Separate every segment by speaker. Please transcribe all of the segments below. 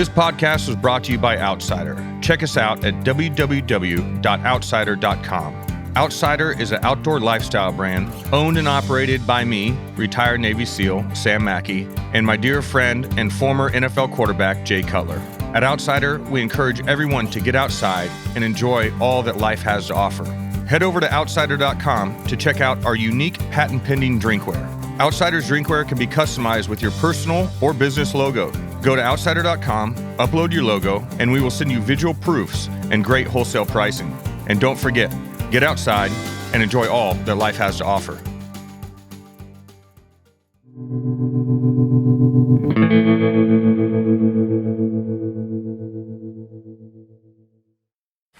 Speaker 1: This podcast was brought to you by Outsider. Check us out at www.outsider.com. Outsider is an outdoor lifestyle brand owned and operated by me, retired Navy SEAL Sam Mackey, and my dear friend and former NFL quarterback Jay Cutler. At Outsider, we encourage everyone to get outside and enjoy all that life has to offer. Head over to outsider.com to check out our unique patent-pending drinkware. Outsider's drinkware can be customized with your personal or business logo. Go to outsider.com, upload your logo, and we will send you visual proofs and great wholesale pricing. And don't forget, get outside and enjoy all that life has to offer.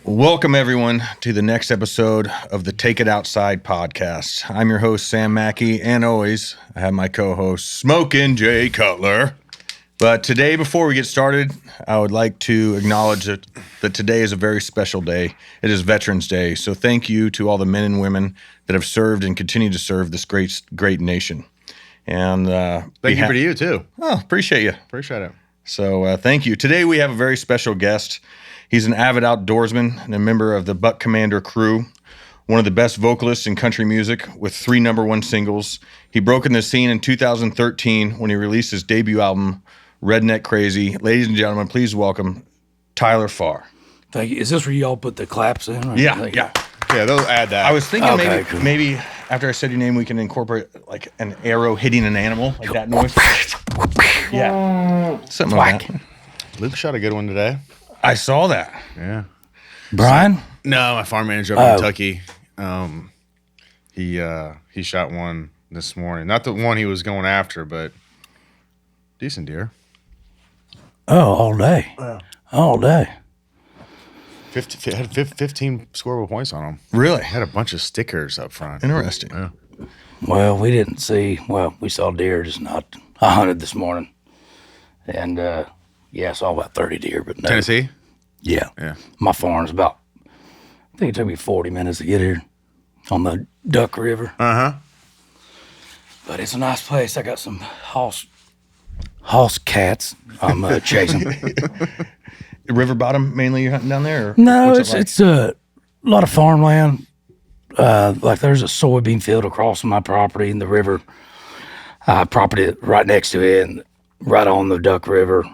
Speaker 1: Welcome, everyone, to the next episode of the Take It Outside podcast. I'm your host, Sam Mackey, and always, I have my co-host, Smokin' Jay Cutler. But today, before we get started, I would like to acknowledge that today is a very special day. It is Veterans Day, so thank you to all the men and women that have served and continue to serve this great nation. And
Speaker 2: thank you for you, too.
Speaker 1: Oh, appreciate you.
Speaker 2: Appreciate it.
Speaker 1: So thank you. Today, we have a very special guest. He's an avid outdoorsman and a member of the Buck Commander crew, one of the best vocalists in country music with 3 #1 singles. He broke in the scene in 2013 when he released his debut album, Redneck Crazy. Ladies and gentlemen, please welcome Tyler Farr.
Speaker 3: Thank you. Is this where y'all put the claps in?
Speaker 1: Yeah.
Speaker 2: Yeah, they'll add that.
Speaker 1: I was thinking
Speaker 3: cool.
Speaker 1: maybe after I said your name, we can incorporate like an arrow hitting an animal, like that noise. Yeah. Something like that.
Speaker 2: Luke shot a good one today.
Speaker 1: I saw that.
Speaker 2: Yeah.
Speaker 3: Brian?
Speaker 2: No, my farm manager up in Kentucky. He shot one this morning. Not the one he was going after, but decent deer.
Speaker 3: Oh, all day. All day.
Speaker 2: 15 scoreable points on him.
Speaker 1: Really?
Speaker 2: Had a bunch of stickers up front.
Speaker 1: Interesting.
Speaker 2: Yeah.
Speaker 3: Well, we saw deer, just not. I hunted this morning. And, I saw about 30 deer, but no.
Speaker 2: Tennessee?
Speaker 3: Yeah.
Speaker 2: Yeah.
Speaker 3: My farm's I think it took me 40 minutes to get here on the Duck River.
Speaker 2: Uh-huh.
Speaker 3: But it's a nice place. I got some house cats I'm chasing.
Speaker 1: River bottom mainly you're hunting down there? Or
Speaker 3: No,
Speaker 1: what's it like?
Speaker 3: it's a lot of farmland. Like there's a soybean field across my property and the river. Property right next to it and right on the Duck River.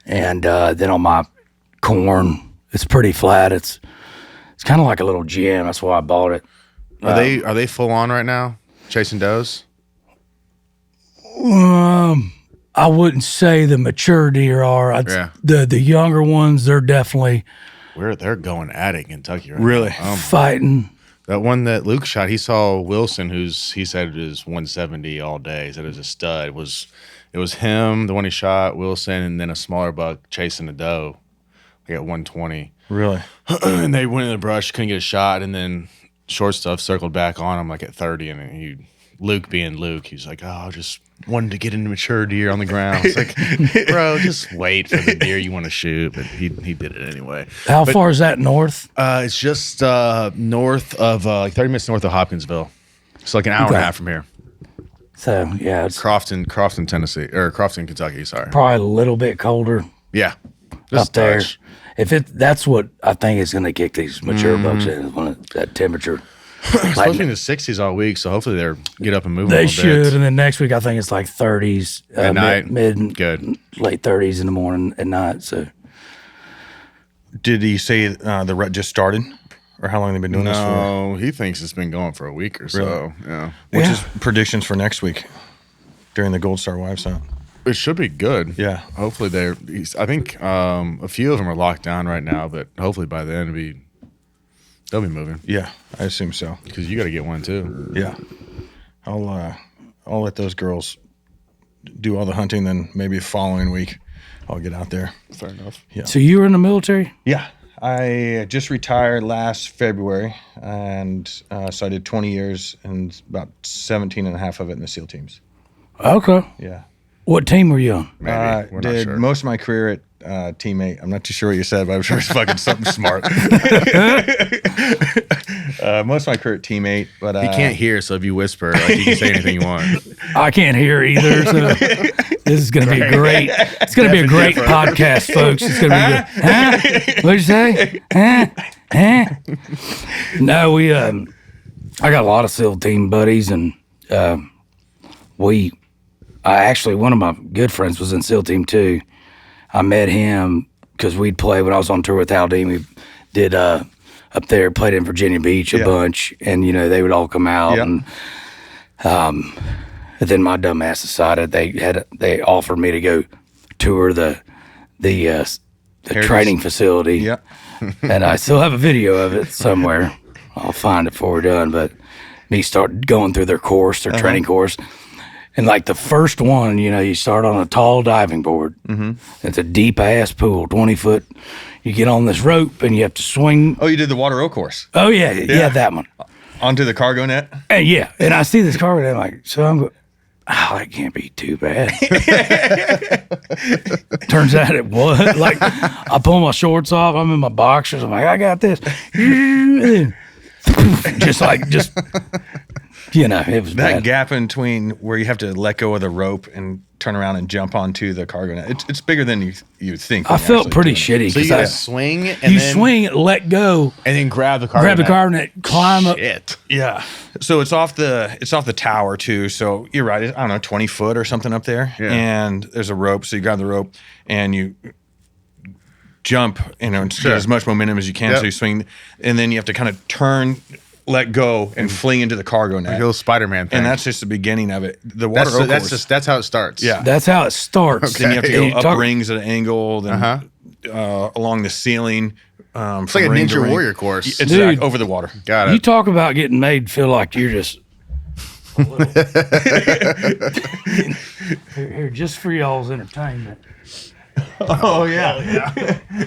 Speaker 3: And then on my corn, it's pretty flat. It's kind of like a little gym. That's why I bought it.
Speaker 2: Are they full on right now? Chasing does?
Speaker 3: I wouldn't say the mature deer are. The younger ones, they're definitely
Speaker 2: They're going at it in Kentucky right
Speaker 1: Really?
Speaker 2: now.
Speaker 3: fighting.
Speaker 2: That one that Luke shot, he saw Wilson, he said is 170 all day. He said it was a stud. It was him, the one he shot, Wilson, and then a smaller buck chasing a doe, like at 120.
Speaker 1: Really?
Speaker 2: And they went in the brush, couldn't get a shot, and then short stuff circled back on him like at 30. And Luke being Luke, he's like, I just wanted to get into mature deer on the ground. It's like, bro, just wait for the deer you want to shoot. But he did it anyway.
Speaker 3: How far is that north?
Speaker 2: It's just north of, like 30 minutes north of Hopkinsville. It's like an hour and a half from here.
Speaker 3: So, yeah, it's
Speaker 2: Crofton, Tennessee, or Crofton, Kentucky, sorry.
Speaker 3: probably a little bit colder
Speaker 2: Yeah.
Speaker 3: up
Speaker 2: Just
Speaker 3: there.
Speaker 2: touch.
Speaker 3: That's what I think is going to kick these mature bucks in, is when that temperature.
Speaker 2: It's supposed to be in the 60s all week, so hopefully they'll get up and move a
Speaker 3: They
Speaker 2: little
Speaker 3: should,
Speaker 2: bit.
Speaker 3: and then next week I think it's like 30s
Speaker 2: At night?
Speaker 3: mid
Speaker 2: Good.
Speaker 3: late 30s in the morning at night. So
Speaker 1: Did he say the rut just started? Or how long they've been doing this for?
Speaker 2: No, he thinks it's been going for a week or so.
Speaker 1: Really?
Speaker 2: Yeah.
Speaker 1: Which is predictions for next week during the Gold Star Wives Hunt.
Speaker 2: It should be good.
Speaker 1: Yeah.
Speaker 2: Hopefully I think a few of them are locked down right now, but hopefully by then they'll be moving.
Speaker 1: Yeah, I assume so.
Speaker 2: Because you got to get one too.
Speaker 1: Yeah. I'll let those girls do all the hunting, then maybe the following week I'll get out there.
Speaker 2: Fair enough.
Speaker 1: Yeah.
Speaker 3: So you were in the military?
Speaker 1: Yeah. I just retired last February, and so I did 20 years and about 17 and a half of it in the SEAL teams.
Speaker 3: Okay.
Speaker 1: Yeah.
Speaker 3: What team were you on?
Speaker 2: Maybe. We're not
Speaker 1: Did
Speaker 2: sure.
Speaker 1: most of my career at teammate. I'm not too sure what you said, but I'm sure it's fucking something smart. Most of my career at teammate, but
Speaker 2: He can't hear, so if you whisper, like, you can say anything you want.
Speaker 3: I can't hear either. So this is going to be great. It's going to be a great podcast, folks. It's going to be good. Huh? What'd you say? Huh? Huh? No, I got a lot of SEAL team buddies, and actually, one of my good friends was in SEAL team too. I met him because we'd play when I was on tour with Haldane. We did up there, played in Virginia Beach a bunch, and they would all come out. And then my dumb ass decided they offered me to go tour the training facility.
Speaker 1: Yeah.
Speaker 3: And I still have a video of it somewhere. I'll find it before we're done. But me start going through their training course. And like the first one, you start on a tall diving board. Mm-hmm. It's a deep ass pool, 20 foot. You get on this rope and you have to swing.
Speaker 1: Oh, you did the water row course.
Speaker 3: Oh yeah, that one.
Speaker 1: Onto the cargo net.
Speaker 3: And and I see this cargo net. I'm like, so I'm going, that can't be too bad. Turns out it was. Like, I pull my shorts off. I'm in my boxers. I'm like, I got this. It was
Speaker 1: That
Speaker 3: bad.
Speaker 1: gap in between where you have to let go of the rope and turn around and jump onto the cargo net. It's bigger than you think.
Speaker 3: I felt pretty shitty.
Speaker 2: So you
Speaker 3: 'cause
Speaker 2: gotta swing, and
Speaker 3: you
Speaker 2: then,
Speaker 3: swing it, let go,
Speaker 2: and then grab the cargo
Speaker 3: grab the
Speaker 2: net.
Speaker 3: cargo net, climb up.
Speaker 2: Shit.
Speaker 1: Yeah. So it's off the tower too. So you're right. I don't know, 20 foot or something up there.
Speaker 2: Yeah.
Speaker 1: And there's a rope. So you grab the rope and you jump, to get as much momentum as you can.
Speaker 2: Yep.
Speaker 1: So you swing, and then you have to kind of turn, let go, and fling into the cargo net.
Speaker 2: Like a little Spider-Man thing.
Speaker 1: And that's just the beginning of it. The water
Speaker 2: that's how it starts.
Speaker 1: Yeah.
Speaker 3: That's how it starts.
Speaker 1: Then you have to go
Speaker 3: And
Speaker 1: up rings at an angle, then
Speaker 2: Uh-huh.
Speaker 1: along the ceiling.
Speaker 2: It's like a Ninja Warrior course.
Speaker 1: Exactly.
Speaker 3: Dude.
Speaker 1: Over the water.
Speaker 2: Got it.
Speaker 3: You talk about getting made feel like you're just. Here, just for y'all's entertainment.
Speaker 1: Oh, yeah.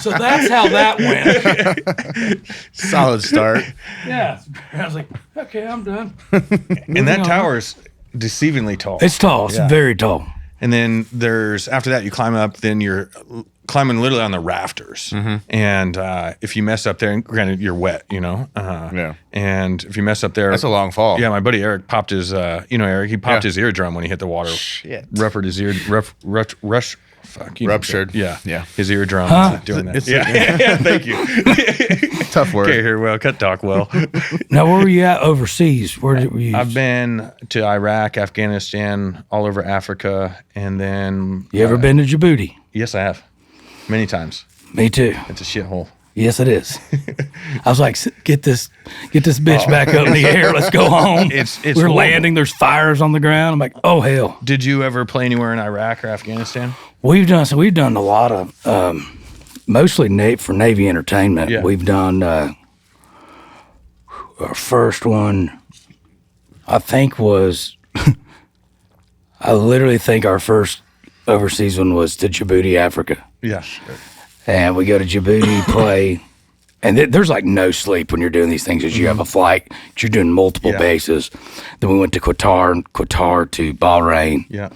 Speaker 3: So that's how that went.
Speaker 2: Solid start.
Speaker 3: Yeah. I was like, okay, I'm done.
Speaker 1: And that tower's deceivingly tall.
Speaker 3: It's tall. It's
Speaker 1: Yeah.
Speaker 3: very tall.
Speaker 1: And then after that, you climb up, then you're climbing literally on the rafters.
Speaker 2: Mm-hmm.
Speaker 1: And if you mess up there, and granted, you're wet,
Speaker 2: Yeah.
Speaker 1: And if you mess up there.
Speaker 2: That's a long fall.
Speaker 1: Yeah, my buddy Eric popped his, Eric, he popped his eardrum when he hit the water.
Speaker 2: Shit.
Speaker 1: Ruptured his ear,
Speaker 2: Ruptured.
Speaker 1: Yeah.
Speaker 2: Yeah.
Speaker 1: His eardrum doing that.
Speaker 2: It's-
Speaker 1: Yeah, thank you.
Speaker 2: Tough word.
Speaker 1: Okay, hear well, cut talk well.
Speaker 3: Now, where were you at overseas? Where were you?
Speaker 1: I've been to Iraq, Afghanistan, all over Africa, and then
Speaker 3: You ever been to Djibouti?
Speaker 1: yes, I have many times.
Speaker 3: Me too.
Speaker 1: It's a shithole.
Speaker 3: Yes, it is. I was like, get this bitch back up in the air. Let's go home.
Speaker 1: It's
Speaker 3: We're
Speaker 1: horrible.
Speaker 3: landing. There's fires on the ground. I'm like, oh hell.
Speaker 1: Did you ever play anywhere in Iraq or Afghanistan?
Speaker 3: We've done a lot of mostly for Navy entertainment.
Speaker 1: Yeah.
Speaker 3: We've done our first one. I think was. I literally think our first overseas one was to Djibouti, Africa.
Speaker 1: Yeah.
Speaker 3: And we go to Djibouti, play, and there's like no sleep when you're doing these things. As you have a flight, you're doing multiple bases. Then we went to Qatar to Bahrain.
Speaker 1: Yeah.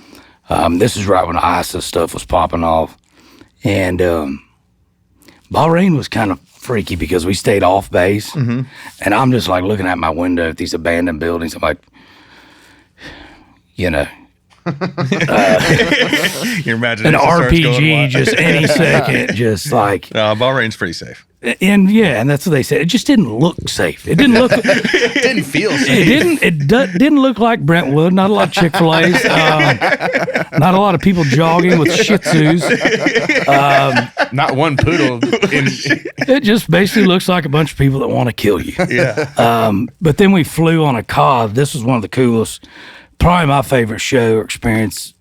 Speaker 3: This is right when ISIS stuff was popping off, and Bahrain was kind of freaky because we stayed off base, and I'm just like looking out my window at these abandoned buildings. I'm like,
Speaker 1: Your imagination
Speaker 3: an
Speaker 1: starts going
Speaker 3: RPG
Speaker 1: wild.
Speaker 3: just any second, just like.
Speaker 1: Bahrain's pretty safe.
Speaker 3: And that's what they said. It just didn't look safe. It didn't look.
Speaker 2: It didn't feel safe.
Speaker 3: It didn't look like Brentwood. Not a lot of Chick-fil-A's. Not a lot of people jogging with Shih Tzus.
Speaker 2: Not one poodle.
Speaker 3: It just basically looks like a bunch of people that want to kill you.
Speaker 1: Yeah.
Speaker 3: But then we flew on a cod. This was one of the coolest, probably my favorite show or experience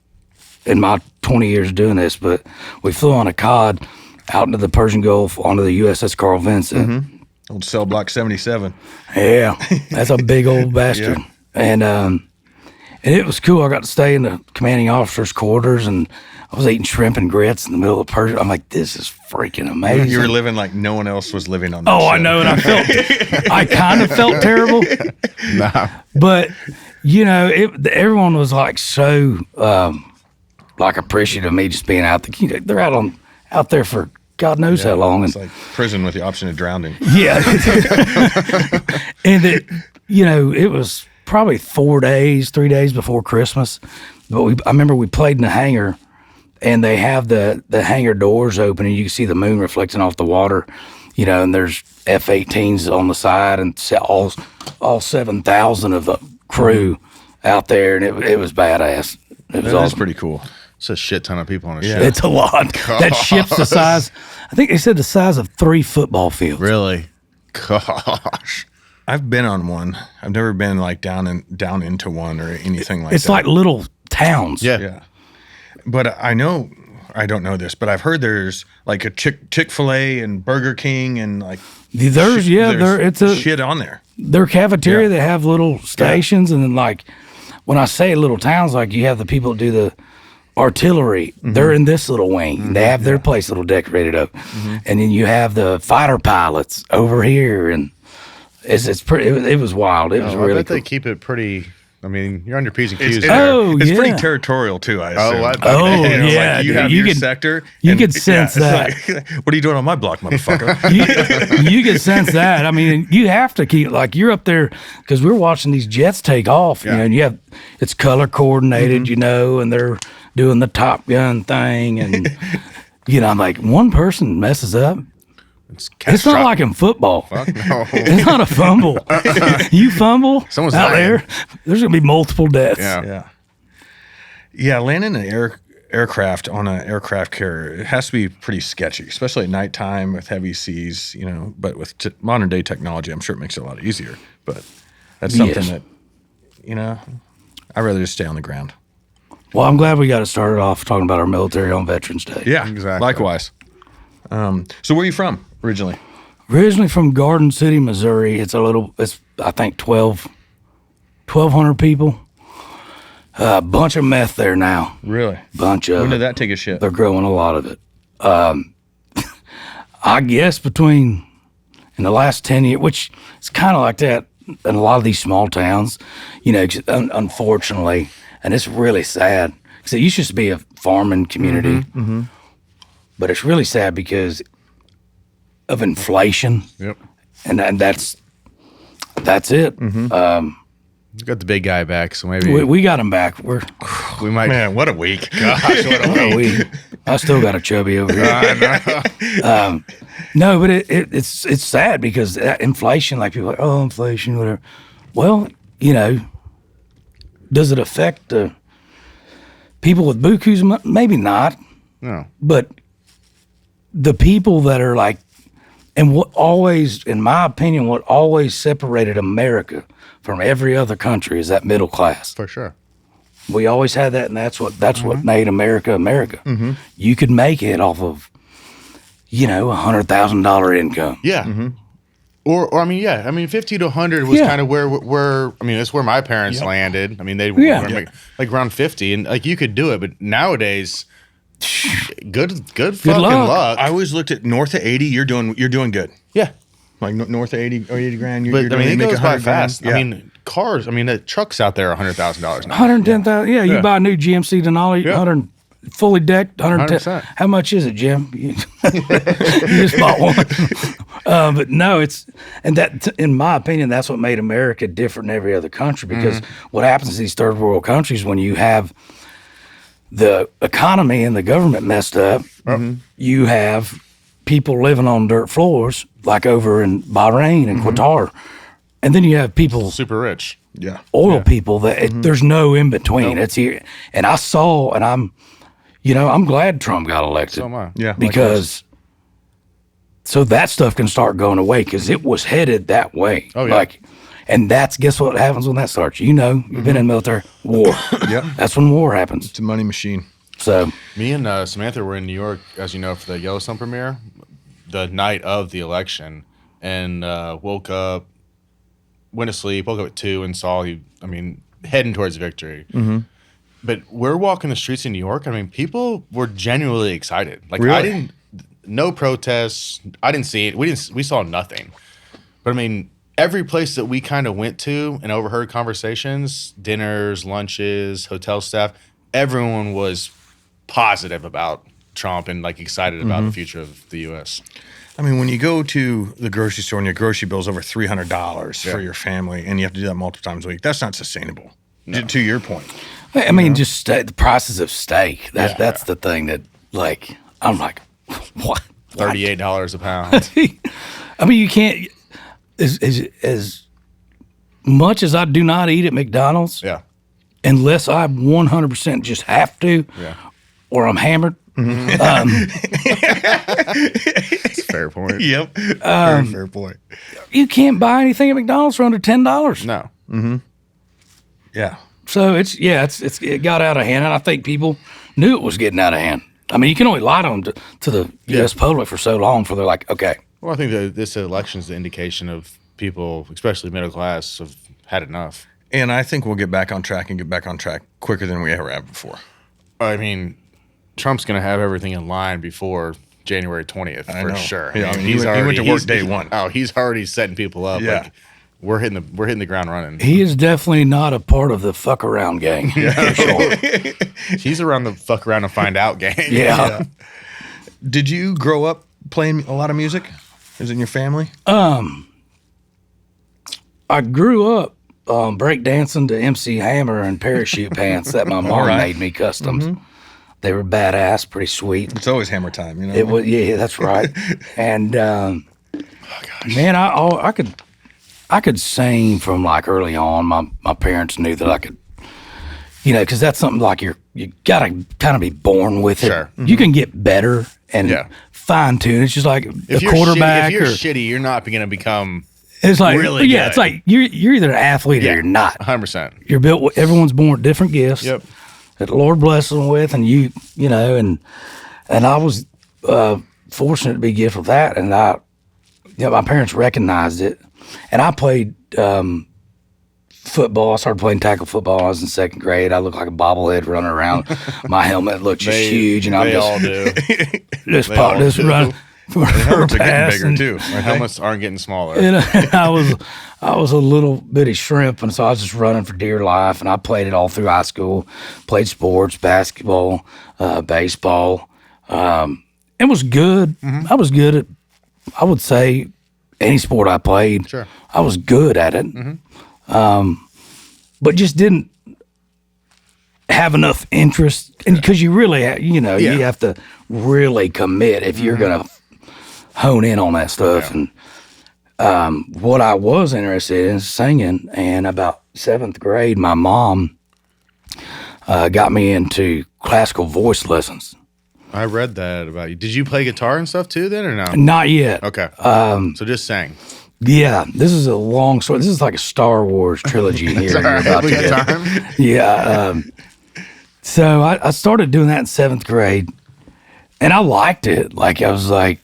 Speaker 3: in my 20 years doing this. But we flew on a cod out into the Persian Gulf onto the USS Carl Vinson.
Speaker 1: Old Cell Block 77.
Speaker 3: Yeah, that's a big old bastard.
Speaker 1: Yeah.
Speaker 3: And And it was cool. I got to stay in the commanding officer's quarters, and I was eating shrimp and grits in the middle of Persia. I'm like, this is freaking amazing.
Speaker 1: You were living like no one else was living on that
Speaker 3: I
Speaker 1: ship.
Speaker 3: know, and I kind of felt terrible.
Speaker 2: Nah.
Speaker 3: But, everyone was like so like appreciative of me just being out there. They're out there for God knows how long.
Speaker 1: It's like prison with the option of drowning.
Speaker 3: Yeah. And it was probably 3 days before Christmas. But I remember we played in the hangar, and they have the hangar doors open, and you can see the moon reflecting off the water, and there's F-18s on the side, and all 7,000 of the crew out there, and it was badass. It was
Speaker 1: That
Speaker 3: awesome.
Speaker 1: is pretty cool.
Speaker 2: It's a shit ton of people on a
Speaker 1: Yeah.
Speaker 2: ship.
Speaker 3: It's a lot. That ship's the size, I think they said the size of 3 football fields.
Speaker 2: Really? Gosh.
Speaker 1: I've been on one. I've never been like down into one or anything like
Speaker 3: It's
Speaker 1: that.
Speaker 3: like little towns.
Speaker 2: Yeah.
Speaker 1: Yeah. But I don't know this, but I've heard there's like a Chick-fil-A and Burger King and like
Speaker 3: There's it's a
Speaker 1: shit on there.
Speaker 3: their cafeteria.
Speaker 1: Yeah.
Speaker 3: They have little stations, and then like when I say little towns, like you have the people that do the artillery. They're in this little wing. They have their place a little decorated up, and then you have the fighter pilots over here, and it's pretty. It was wild. It was
Speaker 2: I
Speaker 3: really
Speaker 2: bet
Speaker 3: cool.
Speaker 2: they keep it pretty. I mean, you're on your P's and Q's.
Speaker 1: It's,
Speaker 2: there.
Speaker 1: it's
Speaker 3: yeah.
Speaker 1: pretty territorial too, I assume.
Speaker 2: what?
Speaker 3: Oh,
Speaker 1: You know,
Speaker 3: yeah,
Speaker 1: like you
Speaker 3: dude.
Speaker 1: have
Speaker 3: You
Speaker 1: your
Speaker 3: can-
Speaker 1: sector.
Speaker 3: you
Speaker 1: and-
Speaker 3: can sense
Speaker 1: it's like, what are you doing on my block, motherfucker?
Speaker 3: you can sense that. I mean, you have to keep like you're up there because we're watching these jets take off.
Speaker 2: Yeah.
Speaker 3: And it's color coordinated, and they're doing the Top Gun thing, and I'm like, one person messes up. It's not like in football.
Speaker 2: Fuck no.
Speaker 3: It's not a fumble. You fumble
Speaker 2: Someone's
Speaker 3: out
Speaker 2: dying.
Speaker 3: there, there's gonna be multiple deaths.
Speaker 2: Yeah.
Speaker 1: Yeah, landing an aircraft on an aircraft carrier, it has to be pretty sketchy, especially at nighttime with heavy seas, but with modern day technology, I'm sure it makes it a lot easier. But that's something
Speaker 3: Yes.
Speaker 1: that, I'd rather just stay on the ground.
Speaker 3: Well, I'm glad we got it started off talking about our military on Veterans Day.
Speaker 1: Yeah,
Speaker 2: Exactly.
Speaker 1: likewise. So where are you from originally?
Speaker 3: Originally from Garden City, Missouri. It's I think 1,200 people. A bunch of meth there now.
Speaker 1: Really?
Speaker 3: Bunch of
Speaker 1: When did
Speaker 3: it.
Speaker 1: that take a shit?
Speaker 3: They're growing a lot of it. I guess in the last 10 years, which it's kind of like that in a lot of these small towns, 'cause unfortunately, and it's really sad because it used to be a farming community, but it's really sad because of inflation,
Speaker 2: Yep.
Speaker 3: and that's it.
Speaker 2: We got the big guy back, so maybe
Speaker 3: We got him back.
Speaker 2: we might.
Speaker 1: Man, what a week.
Speaker 2: Gosh, what a
Speaker 3: I still got a chubby over here. No, but it's sad because that inflation, like people are like, oh, inflation, whatever. Well, does it affect the people with bukus? Maybe not,
Speaker 2: No.
Speaker 3: but the people that are like, and what always, in my opinion, what always separated America from every other country is that middle class.
Speaker 2: For sure.
Speaker 3: We always had that, and that's what made America America. You could make it off of, $100,000 income.
Speaker 2: Yeah. Or I mean, 50 to 100 was
Speaker 3: Yeah.
Speaker 2: kind of where that's where my parents landed. I mean, they were like around 50, and like you could do it, but nowadays, good fucking
Speaker 3: luck.
Speaker 2: luck.
Speaker 1: I always looked at north of 80, you're doing good.
Speaker 2: Yeah,
Speaker 1: Like north of 80 or 80 grand, you're
Speaker 2: but I
Speaker 1: doing,
Speaker 2: mean,
Speaker 1: you
Speaker 2: it
Speaker 1: make
Speaker 2: goes by
Speaker 1: 100 grand.
Speaker 2: fast.
Speaker 1: Yeah.
Speaker 2: I mean, cars. I mean, the trucks out there are $100,000 now.
Speaker 3: 110,000. Yeah, you buy a new GMC Denali,
Speaker 2: Yeah.
Speaker 3: 100, fully decked, 110.
Speaker 2: 100%.
Speaker 3: How much is it, Jim? You just bought one. But no, in my opinion, that's what made America different than every other country. Because what happens in these third world countries when you have the economy and the government messed up, you have people living on dirt floors, like over in Bahrain and Qatar, and then you have people,
Speaker 2: Super rich.
Speaker 1: Yeah.
Speaker 3: oil people that there's no in between. It's here, and I saw, and I'm glad Trump got elected.
Speaker 2: So am I.
Speaker 1: Yeah.
Speaker 3: Because so that stuff can start going away because it was headed that way.
Speaker 2: Oh, yeah.
Speaker 3: And guess what happens when that starts? You've been in the military, war.
Speaker 1: Yep.
Speaker 3: That's when war happens.
Speaker 1: It's a money machine.
Speaker 3: So
Speaker 2: Me and Samantha were in New York, as you know, for the Yellowstone premiere, the night of the election, and woke up, went to sleep, woke up at 2 and saw heading towards victory. But we're walking the streets in New York. I mean, people were genuinely excited. Like
Speaker 1: Really?
Speaker 2: No protests. I didn't see it. We saw nothing. But I mean, every place that we kind of went to and overheard conversations, dinners, lunches, hotel staff, everyone was positive about Trump and like excited about the future of the U.S.
Speaker 1: I mean, when you go to the grocery store and your grocery bill's over $300 for your family, and you have to do that multiple times a week, that's not sustainable. To your point.
Speaker 3: I mean, just the prices of steak. That's the thing that, like, I'm like, what?
Speaker 2: $38 a pound.
Speaker 3: I mean, you can't. As much as I do not eat at McDonald's,
Speaker 2: Yeah.
Speaker 3: unless I 100% just have to, or I'm hammered.
Speaker 2: That's a fair point.
Speaker 1: Yep. Very fair point.
Speaker 3: You can't buy anything at McDonald's for under $10.
Speaker 2: No.
Speaker 1: Yeah.
Speaker 3: So it got out of hand, and I think people knew it was getting out of hand. I mean, you can only lie to them to the U.S. public for so long before they're like, okay.
Speaker 2: Well, I think that this election is the indication of people, especially middle class, have had enough.
Speaker 1: And I think we'll get back on track quicker than we ever have before.
Speaker 2: I mean, Trump's going to have everything in line before January 20th for sure.
Speaker 1: Yeah, I mean,
Speaker 2: he's
Speaker 1: he went to work day one.
Speaker 2: Oh, he's already setting people up.
Speaker 1: Yeah.
Speaker 2: Like, we're hitting the ground running.
Speaker 3: He is definitely not a part of the fuck around gang. For sure.
Speaker 2: He's around the fuck around and find out game.
Speaker 3: Yeah.
Speaker 1: Did you grow up playing a lot of music? Is it in your family?
Speaker 3: I grew up breakdancing to MC Hammer and parachute pants that my mom made me customs. They were badass, pretty sweet.
Speaker 1: It's always hammer time, you know?
Speaker 3: It was, yeah, that's right. And man, I could sing from like early on. My parents knew that I could, because that's something like you gotta kind of be born with it.
Speaker 2: Sure.
Speaker 3: You can get better and fine tune. It's just like
Speaker 2: If
Speaker 3: a quarterback.
Speaker 2: If you're shitty, you're not going to become.
Speaker 3: It's like
Speaker 2: really good.
Speaker 3: it's like you're either an athlete or you're not.
Speaker 2: 100%.
Speaker 3: You're built. Everyone's born with different gifts.
Speaker 2: Yep.
Speaker 3: That the Lord blesses them with, and and I was fortunate to be gifted with that, and my parents recognized it, and I played football. I started playing tackle football when I was in second grade. I looked like a bobblehead running around. My helmet looked just huge, and I'm
Speaker 2: They all do.
Speaker 3: just running.
Speaker 1: Helmets are getting bigger too.
Speaker 2: Our helmets aren't getting smaller.
Speaker 3: And I was a little bitty shrimp, and so I was just running for dear life. And I played it all through high school. Played sports, basketball, baseball. It was good. I was good at, I would say, any sport I played.
Speaker 2: Sure.
Speaker 3: I was good at it, but just didn't have enough interest. And because you really, you have to really commit if you're gonna hone in on that stuff. And what I was interested in is singing. And about 7th grade, my mom got me into classical voice lessons.
Speaker 2: I read that about you. Did you play guitar and stuff too then or no?
Speaker 3: Not yet.
Speaker 2: Okay. So just sang.
Speaker 3: Yeah, this is a long story. This is like a Star Wars trilogy here. You're about to get.
Speaker 2: Time.
Speaker 3: Yeah. So I started doing that in 7th grade, and I liked it. Like, I was like,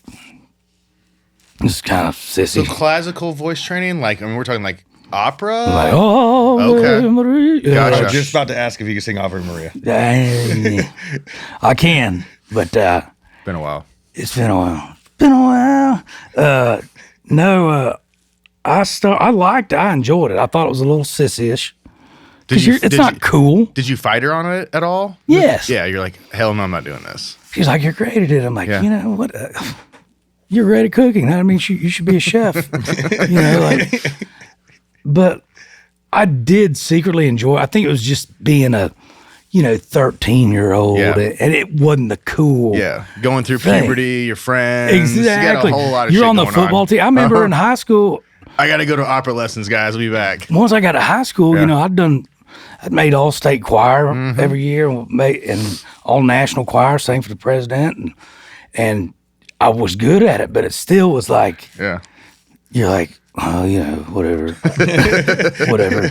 Speaker 3: this is kind of sissy.
Speaker 2: So classical voice training, like, I mean, we're talking like opera?
Speaker 3: Like, oh,
Speaker 2: Okay.
Speaker 3: Maria.
Speaker 1: I
Speaker 2: Gotcha.
Speaker 1: was just about to ask if you could sing Ave Maria.
Speaker 3: I can, but
Speaker 2: Been a while.
Speaker 3: it's been a while. No, I enjoyed it. I thought it was a little sissy-ish. Because it's not cool.
Speaker 2: Did you fight her on it at all?
Speaker 3: Yes.
Speaker 2: Yeah, you're like, hell no, I'm not doing this.
Speaker 3: She's like, you're great at it. I'm like,
Speaker 2: Yeah.
Speaker 3: you know what? You're great at cooking. That means you should be a chef. But I did secretly enjoy. I think it was just being a, 13-year-old,
Speaker 2: Yeah.
Speaker 3: and it wasn't the cool.
Speaker 2: Yeah, going through
Speaker 3: Thing.
Speaker 2: puberty, your friends.
Speaker 3: Exactly.
Speaker 2: You got a whole lot of
Speaker 3: You're
Speaker 2: shit
Speaker 3: on the
Speaker 2: going
Speaker 3: football team. I remember in high school.
Speaker 2: I got to go to opera lessons, guys. We'll be back.
Speaker 3: Once I got to high school,
Speaker 2: Yeah.
Speaker 3: I'd made all state choir every year, and all national choir, sang for the president, and I was good at it. But it still was like,
Speaker 2: Yeah.
Speaker 3: you're like, oh, whatever, whatever.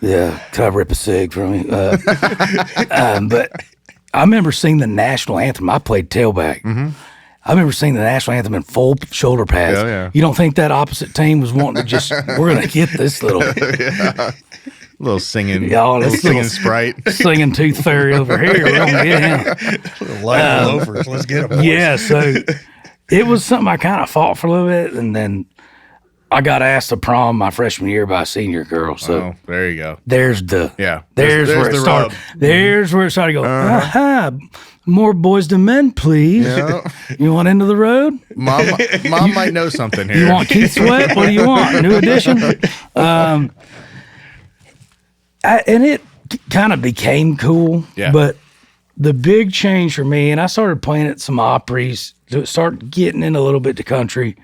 Speaker 3: Yeah, can I rip a cig from you? But I remember singing the national anthem. I played tailback. I remember singing the national anthem in full shoulder pads.
Speaker 2: Yeah, yeah.
Speaker 3: You don't think that opposite team was wanting to just, we're going to get this little.
Speaker 2: little singing,
Speaker 3: Y'all,
Speaker 2: little
Speaker 3: let's
Speaker 2: singing
Speaker 3: little-
Speaker 2: Sprite.
Speaker 3: Singing Tooth Fairy over here. We're gonna get him.
Speaker 4: Light loafers. Let's get them.
Speaker 3: Yeah, so it was something I kind of fought for a little bit, and then I got asked to prom my freshman year by a senior girl. So
Speaker 2: Oh, there you go.
Speaker 3: there's the
Speaker 2: Yeah.
Speaker 3: There's where it
Speaker 2: the
Speaker 3: started.
Speaker 2: rub.
Speaker 3: There's where it started to go. Aha, more boys than men, please.
Speaker 2: Yeah.
Speaker 3: You want Into the Road?
Speaker 2: Mom might know something here.
Speaker 3: You want Keith Sweat? What do you want? New edition? And it kind of became cool.
Speaker 2: Yeah.
Speaker 3: But the big change for me, and I started playing at some Opries, to start getting in a little bit to country.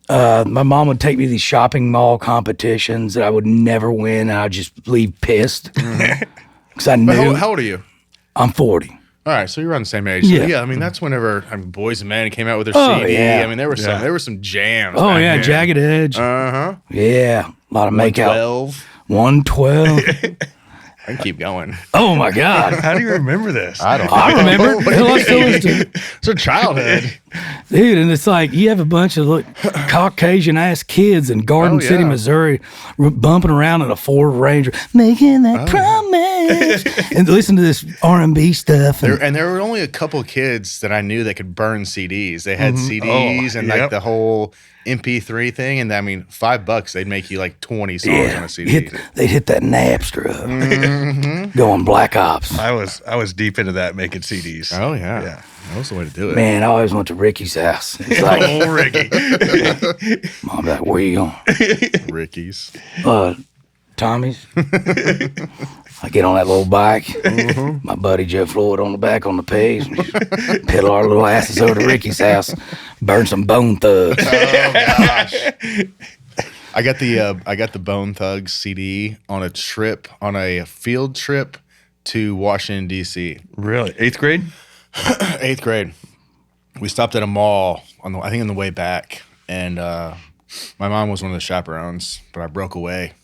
Speaker 3: My mom would take me to these shopping mall competitions that I would never win, and I'd just leave pissed. Because I
Speaker 2: But
Speaker 3: knew
Speaker 2: how old are you?
Speaker 3: I'm 40.
Speaker 2: All right, so you're on the same age.
Speaker 3: Yeah.
Speaker 2: So, I mean, that's whenever Boys and Men came out with their
Speaker 3: Oh,
Speaker 2: CD.
Speaker 3: yeah.
Speaker 2: I mean, there were some jams.
Speaker 3: Oh,
Speaker 2: back
Speaker 3: yeah,
Speaker 2: then.
Speaker 3: Jagged Edge.
Speaker 2: Uh-huh.
Speaker 3: Yeah, a lot of makeout.
Speaker 2: 12.
Speaker 3: 112.
Speaker 2: I can keep going.
Speaker 3: Oh, my God.
Speaker 4: How do you remember this?
Speaker 2: I don't.
Speaker 3: I remember.
Speaker 2: What do
Speaker 3: Hell, I
Speaker 2: you
Speaker 3: still
Speaker 2: mean?
Speaker 3: listen to it.
Speaker 2: It's a childhood.
Speaker 3: Dude, and it's like you have a bunch of Caucasian ass kids in Garden
Speaker 2: Oh, yeah.
Speaker 3: City, Missouri, bumping around in a Ford Ranger, making that promise, and listen to this R&B stuff. And,
Speaker 2: There were only a couple kids that I knew that could burn CDs. They had CDs
Speaker 4: Oh,
Speaker 2: and
Speaker 4: yep.
Speaker 2: like the whole MP3 thing. And I mean, $5, they'd make you like 20 songs on a CD.
Speaker 3: they'd hit that Napster up, going Black Ops.
Speaker 4: I was deep into that making CDs.
Speaker 2: Oh, yeah.
Speaker 4: Yeah.
Speaker 2: That was the way to do it.
Speaker 3: Man, I always went to Ricky's house. It's like,
Speaker 4: Oh, Ricky.
Speaker 3: Mom, like, where you going?
Speaker 2: Ricky's.
Speaker 3: Tommy's. I get on that little bike. My buddy Joe Floyd on the back on the page. Pedal our little asses over to Ricky's house. Burn some Bone Thugs.
Speaker 2: Oh, gosh. I got the Bone Thugs CD on a field trip to Washington, D.C.
Speaker 4: Really? 8th grade?
Speaker 2: 8th grade. We stopped at a mall on the way back, and my mom was one of the chaperones, but I broke away.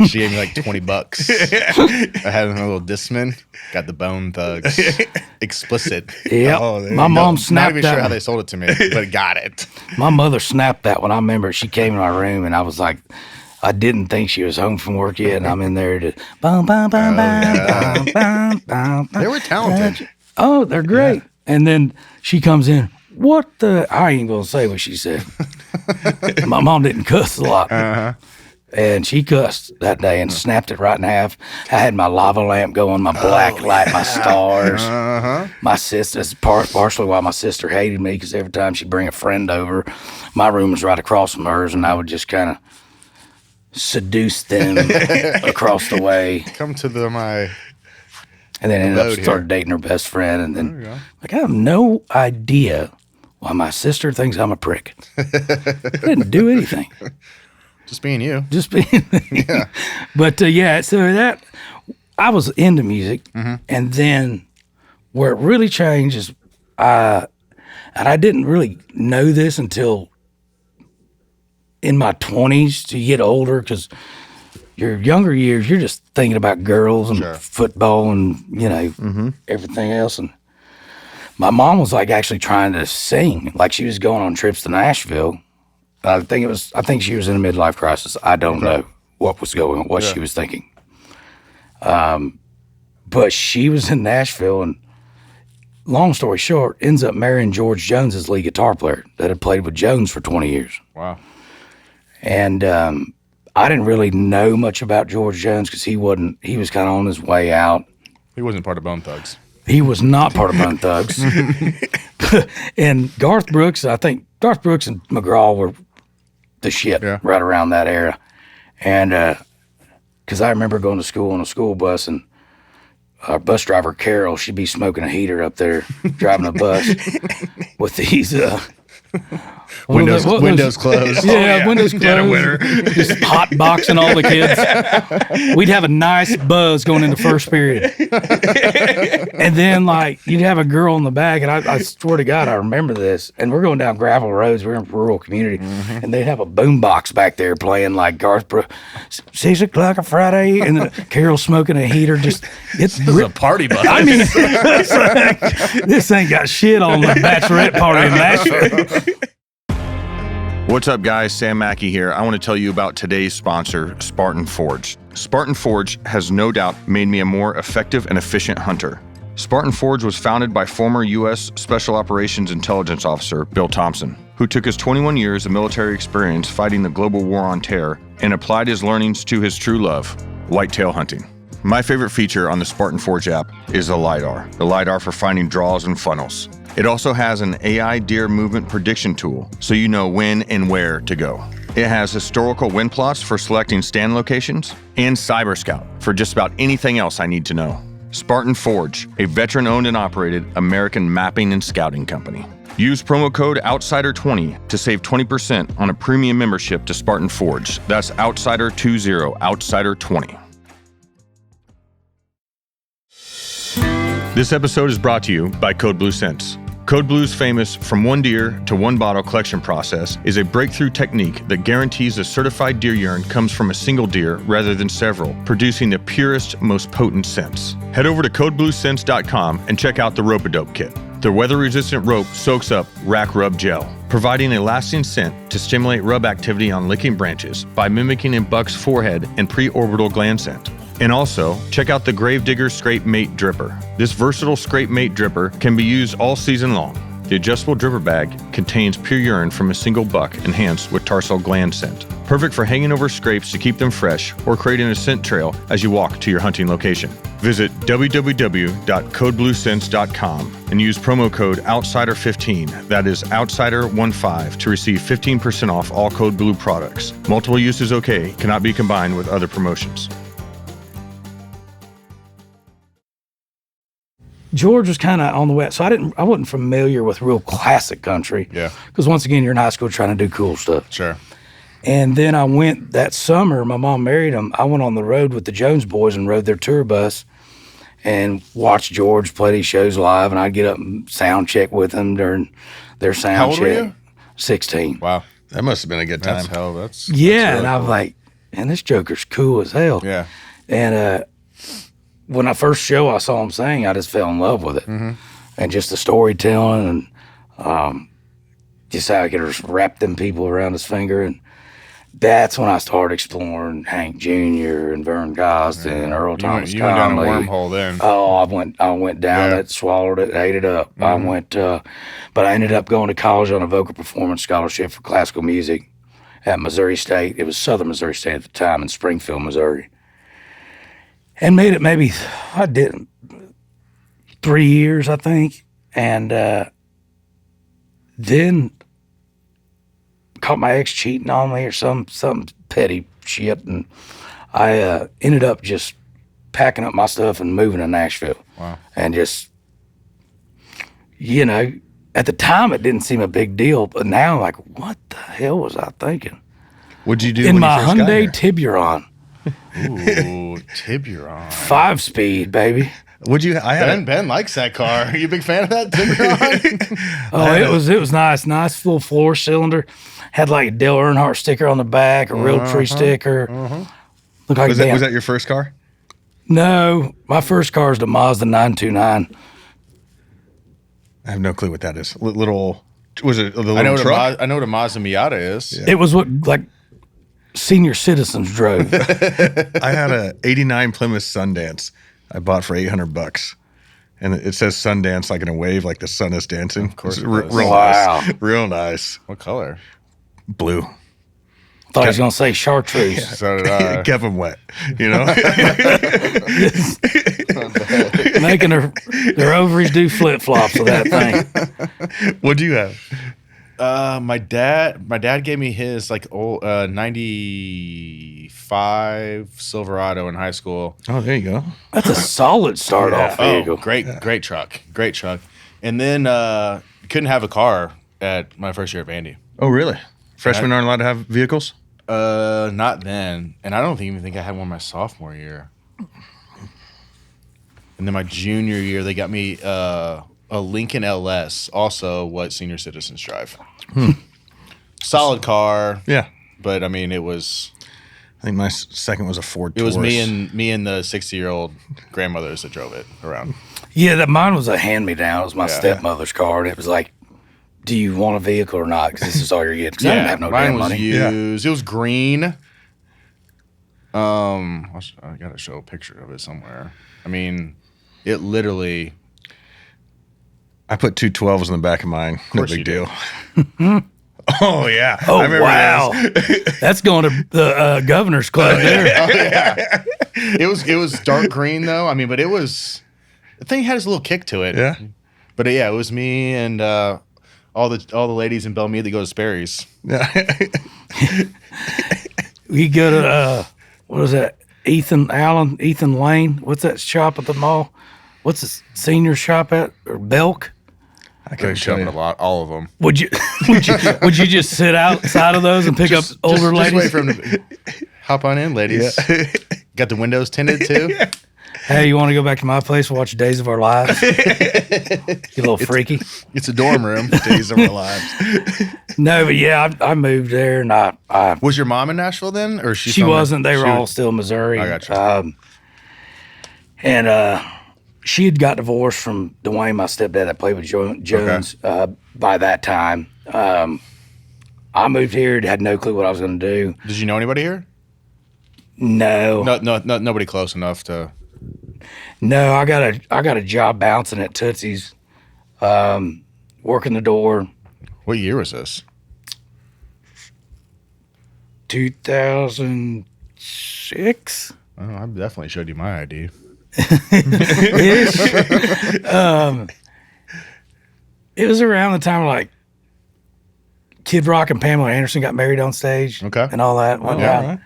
Speaker 2: She gave me like $20. I had a little Discman. Got the Bone Thugs. Explicit.
Speaker 3: Yep.
Speaker 4: Oh, there
Speaker 3: My
Speaker 4: you
Speaker 3: mom
Speaker 2: Not
Speaker 3: snapped
Speaker 2: even
Speaker 3: that
Speaker 2: sure how
Speaker 3: one.
Speaker 2: they sold it to me, but got it.
Speaker 3: My mother snapped that one. I remember she came in my room and I was like, I didn't think she was home from work yet, and I'm in there to bum, bum, bum, bum, bum, bum,
Speaker 2: They were talented.
Speaker 3: Oh, they're great. And then she comes in. What the? I ain't gonna say what she said. My mom didn't cuss a lot, and she cussed that day and snapped it right in half. I had my lava lamp going, my black light, my stars. My sister. That's partially why my sister hated me, because every time she'd bring a friend over, my room was right across from hers, and I would just kind of seduce them across the way.
Speaker 2: Come to my.
Speaker 3: And then ended
Speaker 2: Abode
Speaker 3: up
Speaker 2: here.
Speaker 3: started dating her best friend. And then, like, I have no idea why my sister thinks I'm a prick. I didn't do anything.
Speaker 2: Just being you.
Speaker 3: Just being. Yeah. But yeah, so that I was into music. And then where it really changed is and I didn't really know this until in my 20s to get older, because your younger years, you're just thinking about girls and football and, everything else. And my mom was like actually trying to sing. Like she was going on trips to Nashville. I think she was in a midlife crisis. I don't know what she was thinking. But she was in Nashville, and long story short, ends up marrying George Jones's lead guitar player that had played with Jones for 20 years.
Speaker 2: Wow.
Speaker 3: And I didn't really know much about George Jones because he was kind of on his way out.
Speaker 2: He wasn't part of Bone Thugs.
Speaker 3: He was not part of Bone Thugs. And Garth Brooks, I think Garth Brooks and McGraw were the shit right around that era. And because I remember going to school on a school bus, and our bus driver, Carol, she'd be smoking a heater up there, driving a bus with these...
Speaker 2: Windows closed.
Speaker 3: Yeah, windows closed.
Speaker 4: Dead of winter.
Speaker 3: Just hot boxing all the kids. We'd have a nice buzz going into first period. And then, like, you'd have a girl in the back, and I swear to God, I remember this. And we're going down gravel roads. We're in a rural community. And they'd have a boombox back there playing, like, Garth Brooks, 6 o'clock on Friday, and then Carol smoking a heater. This
Speaker 2: This is a party bus.
Speaker 3: I mean, this ain't got shit on the bachelorette party in Nashville.
Speaker 1: What's up, guys? Sam Mackey here. I want to tell you about today's sponsor, Spartan Forge. Spartan Forge has no doubt made me a more effective and efficient hunter. Spartan Forge was founded by former U.S. Special Operations Intelligence Officer Bill Thompson, who took his 21 years of military experience fighting the global war on terror and applied his learnings to his true love, whitetail hunting. My favorite feature on the Spartan Forge app is the LiDAR for finding draws and funnels. It also has an AI deer movement prediction tool, so you know when and where to go. It has historical wind plots for selecting stand locations, and Cyber Scout for just about anything else I need to know. Spartan Forge, a veteran-owned and operated American mapping and scouting company. Use promo code OUTSIDER20 to save 20% on a premium membership to Spartan Forge. That's OUTSIDER20, OUTSIDER20. This episode is brought to you by Code Blue Scents. Code Blue's famous from one deer to one bottle collection process is a breakthrough technique that guarantees the certified deer urine comes from a single deer rather than several, producing the purest, most potent scents. Head over to codebluescents.com and check out the Rope-A-Dope kit. Their weather-resistant rope soaks up rack rub gel, providing a lasting scent to stimulate rub activity on licking branches by mimicking a buck's forehead and preorbital gland scent. And also, check out the Gravedigger Scrape Mate Dripper. This versatile Scrape Mate Dripper can be used all season long. The adjustable dripper bag contains pure urine from a single buck enhanced with tarsal gland scent. Perfect for hanging over scrapes to keep them fresh or creating a scent trail as you walk to your hunting location. Visit www.codebluescents.com and use promo code OUTSIDER15, that is OUTSIDER15, to receive 15% off all Code Blue products. Multiple uses okay, cannot be combined with other promotions.
Speaker 3: George was kind of on the west, so I wasn't familiar with real classic country.
Speaker 2: Yeah.
Speaker 3: Because once again, you're in high school trying to do cool stuff.
Speaker 2: Sure.
Speaker 3: And then I went that summer, my mom married him. I went on the road with the Jones boys and rode their tour bus and watched George play these shows live. And I'd get up and sound check with them during their sound
Speaker 2: How old
Speaker 3: check.
Speaker 2: were you?
Speaker 3: 16.
Speaker 2: Wow.
Speaker 4: That must have been a good time.
Speaker 2: That's
Speaker 3: Yeah.
Speaker 2: really
Speaker 3: And I was
Speaker 2: cool.
Speaker 3: like, man, this Joker's cool as hell.
Speaker 2: Yeah.
Speaker 3: And when I first show I saw him sing, I just fell in love with it. Mm-hmm. And just the storytelling and just how he could just wrap them people around his finger. And that's when I started exploring Hank Jr. and Vern Gosden, Earl Thomas
Speaker 2: You went down a
Speaker 3: Conley.
Speaker 2: wormhole then.
Speaker 3: Oh, I went down
Speaker 2: Yeah.
Speaker 3: it, swallowed it, ate it up. I went, but I ended up going to college on a vocal performance scholarship for classical music at Missouri State. It was Southern Missouri State at the time in Springfield, Missouri. And made it maybe, I did 3 years, I think. And then caught my ex cheating on me or some petty shit. And I ended up just packing up my stuff and moving to Nashville.
Speaker 2: Wow.
Speaker 3: And just, at the time it didn't seem a big deal. But now I'm like, what the hell was I thinking?
Speaker 4: What'd you do
Speaker 3: In
Speaker 4: when
Speaker 3: my
Speaker 4: you first got
Speaker 3: Hyundai
Speaker 4: here?
Speaker 3: Tiburon.
Speaker 2: Ooh, Tiburon.
Speaker 3: 5-speed, baby.
Speaker 4: Would you? I had
Speaker 2: Ben likes that car. Are you a big fan of that Tiburon?
Speaker 3: Oh, it was nice. Nice full floor cylinder. Had like a Dale Earnhardt sticker on the back, a Realtree sticker. Looked like
Speaker 4: was that your first car?
Speaker 3: No, my first car is the Mazda 929.
Speaker 4: I have no clue what that is. Little was it the little
Speaker 2: I know
Speaker 4: truck?
Speaker 2: I know what a Mazda Miata is.
Speaker 4: Yeah.
Speaker 3: It was what like senior citizens drove.
Speaker 4: I had a '89 Plymouth Sundance I bought for $800, and it says Sundance like in a wave, like the sun is dancing. Of
Speaker 2: course it
Speaker 4: real
Speaker 2: does.
Speaker 3: Wow.
Speaker 4: nice, real nice.
Speaker 2: What color?
Speaker 4: Blue.
Speaker 3: Thought he was gonna say chartreuse.
Speaker 2: So did I.
Speaker 4: Kept them wet, you know.
Speaker 3: Making their ovaries do flip flops with that thing.
Speaker 4: What'd you have?
Speaker 2: My dad gave me his like old 95 Silverado in high school.
Speaker 4: Oh, there you go.
Speaker 3: That's a solid start off vehicle.
Speaker 2: Great truck. And then couldn't have a car at my first year at Vandy.
Speaker 4: Oh, really? Freshmen aren't allowed to have vehicles?
Speaker 2: Not then. And I don't even think I had one my sophomore year. And then my junior year, they got me a Lincoln LS, also what senior citizens drive. Solid car.
Speaker 4: Yeah.
Speaker 2: But I mean, it was.
Speaker 4: I think my second was a Ford
Speaker 2: It was
Speaker 4: Taurus.
Speaker 2: me and the 60-year-old grandmothers that drove it around.
Speaker 3: Yeah, mine was a hand me down. It was my stepmother's car, and it was like do you want a vehicle or not? Because this is all you're getting. 'Cause I didn't have no
Speaker 2: mine
Speaker 3: damn
Speaker 2: was
Speaker 3: money.
Speaker 2: used. It was green. I gotta show a picture of it somewhere. I mean, it literally.
Speaker 4: I put 2 12s in the back of mine. No
Speaker 2: course
Speaker 4: big
Speaker 2: you
Speaker 4: deal. Oh yeah.
Speaker 3: Oh,
Speaker 4: I remember
Speaker 3: wow.
Speaker 4: those.
Speaker 3: That's going to the governor's club there.
Speaker 2: Oh yeah. It was dark green though. I mean, but the thing had this little kick to it.
Speaker 4: Yeah.
Speaker 2: But yeah, it was me and all the ladies in Belmead that go to Sperry's.
Speaker 4: Yeah.
Speaker 3: We go to, what is that? Ethan Lane. What's that shop at the mall? What's the senior shop at? Or Belk?
Speaker 4: I
Speaker 2: They
Speaker 4: couldn't
Speaker 2: shove
Speaker 4: tell
Speaker 2: it a
Speaker 4: you.
Speaker 2: lot, all of them.
Speaker 3: Would you just sit outside of those and pick up older
Speaker 2: Just
Speaker 3: ladies?
Speaker 2: wait for them to hop on in, ladies. Got the windows tinted too.
Speaker 3: Hey, you want to go back to my place and watch Days of Our Lives? You little freaky.
Speaker 2: It's a dorm room.
Speaker 4: Days of our lives.
Speaker 3: No, but yeah, I moved there and I
Speaker 2: Was your mom in Nashville then, or
Speaker 3: she wasn't. They were all still in Missouri.
Speaker 2: I got you.
Speaker 3: And she had got divorced from Dwayne, my stepdad that played with Jones. By that time, I moved here. Had no clue what I was going to do.
Speaker 2: Did you know anybody here?
Speaker 3: No,
Speaker 2: Nobody close enough to.
Speaker 3: no. I got a job bouncing at Tootsie's, working the door.
Speaker 2: What year was this?
Speaker 3: 2006.
Speaker 2: Oh, I definitely showed you my ID.
Speaker 3: It was around the time like Kid Rock and Pamela Anderson got married on stage,
Speaker 2: Okay.
Speaker 3: and all that. Went
Speaker 4: Yeah,
Speaker 3: down.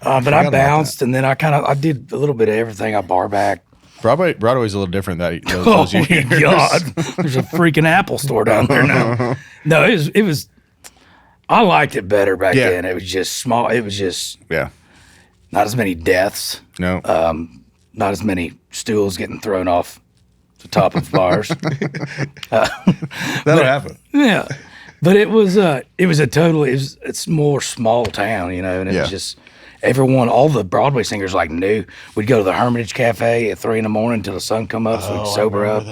Speaker 4: right.
Speaker 3: But I
Speaker 4: about
Speaker 3: bounced, and then I did a little bit of everything. I bar back.
Speaker 2: Broadway's a little different those
Speaker 3: Oh
Speaker 2: years.
Speaker 3: my God! There's a freaking Apple store down there now. No, it was. I liked it better back
Speaker 2: Yeah.
Speaker 3: then. It was just small. It was just
Speaker 2: Yeah.
Speaker 3: not as many deaths,
Speaker 2: No.
Speaker 3: not as many stools getting thrown off the top of bars.
Speaker 4: That'll happen.
Speaker 3: Yeah, but it's more small town, you know, and it
Speaker 2: Yeah.
Speaker 3: was just all the Broadway singers like knew. We'd go to the Hermitage Cafe at 3 a.m. until the sun come up, so we'd sober up,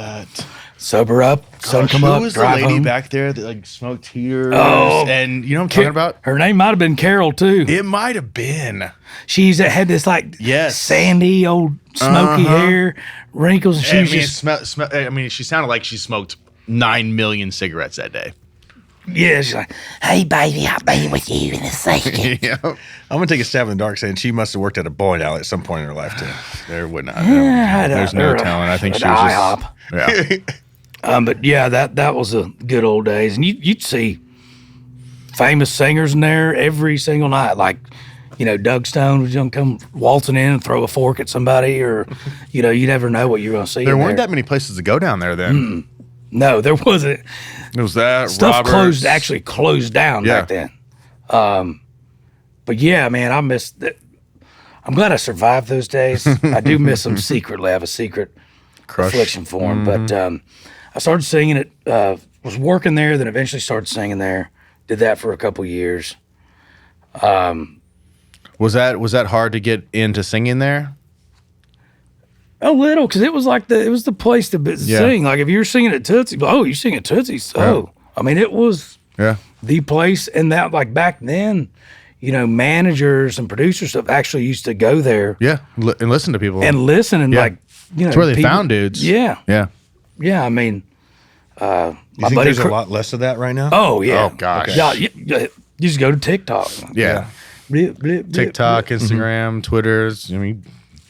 Speaker 3: sun come
Speaker 2: Who
Speaker 3: up,
Speaker 2: was the
Speaker 3: drive
Speaker 2: lady
Speaker 3: home.
Speaker 2: back there that like smoked heaters?
Speaker 3: Oh.
Speaker 2: And you know what I'm talking about?
Speaker 3: Her name might have been Carol too.
Speaker 2: It might have been.
Speaker 3: Had this like
Speaker 2: Yes.
Speaker 3: sandy old smoky hair, wrinkles, and she
Speaker 2: I
Speaker 3: was
Speaker 2: mean,
Speaker 3: just
Speaker 2: she sounded like she smoked 9 million cigarettes that day.
Speaker 3: yeah. She's like, "Hey baby, I'll be with you in a second."
Speaker 2: Yeah.
Speaker 4: I'm gonna take a stab in the dark, saying she must have worked at a bowling alley at some point in her life too.
Speaker 2: There would not.
Speaker 3: Yeah,
Speaker 2: There's no telling. I think she
Speaker 3: an
Speaker 2: was
Speaker 3: IHOP.
Speaker 2: just. Yeah.
Speaker 3: But yeah, that was a good old days, and you'd see famous singers in there every single night. Like, you know, Doug Stone was gonna come waltzing in and throw a fork at somebody, or you know, you never know what you're gonna see.
Speaker 2: There
Speaker 3: in
Speaker 2: weren't that many places to go down there then.
Speaker 3: No, there wasn't.
Speaker 2: It was that
Speaker 3: Stuff
Speaker 2: Roberts.
Speaker 3: actually closed down
Speaker 2: Yeah.
Speaker 3: back then. But yeah, man, I miss that. I'm glad I survived those days. I do miss them secretly. I have a secret affliction for them. But I started singing it. Was working there, then eventually started singing there. Did that for a couple years.
Speaker 2: Was that hard to get into singing there?
Speaker 3: A little, because it was the place to sing. Like if you're singing at Tootsie, you sing at Tootsie. So I mean, it was
Speaker 2: Yeah.
Speaker 3: the place, and that like back then, you know, managers and producers stuff actually used to go there
Speaker 2: Yeah. And listen to people.
Speaker 3: and listen and
Speaker 2: Yeah.
Speaker 3: like, you know,
Speaker 2: That's where they
Speaker 3: people-
Speaker 2: found dudes.
Speaker 3: Yeah,
Speaker 2: Yeah.
Speaker 3: yeah. I mean,
Speaker 4: You
Speaker 3: my
Speaker 4: think
Speaker 3: buddy.
Speaker 4: there's a lot less of that right now?
Speaker 3: Oh yeah.
Speaker 2: Oh, gosh.
Speaker 3: Yeah, you just go to TikTok.
Speaker 2: Yeah.
Speaker 3: Blip, blip, blip,
Speaker 2: TikTok,
Speaker 3: blip.
Speaker 2: Instagram, Twitters. I mean,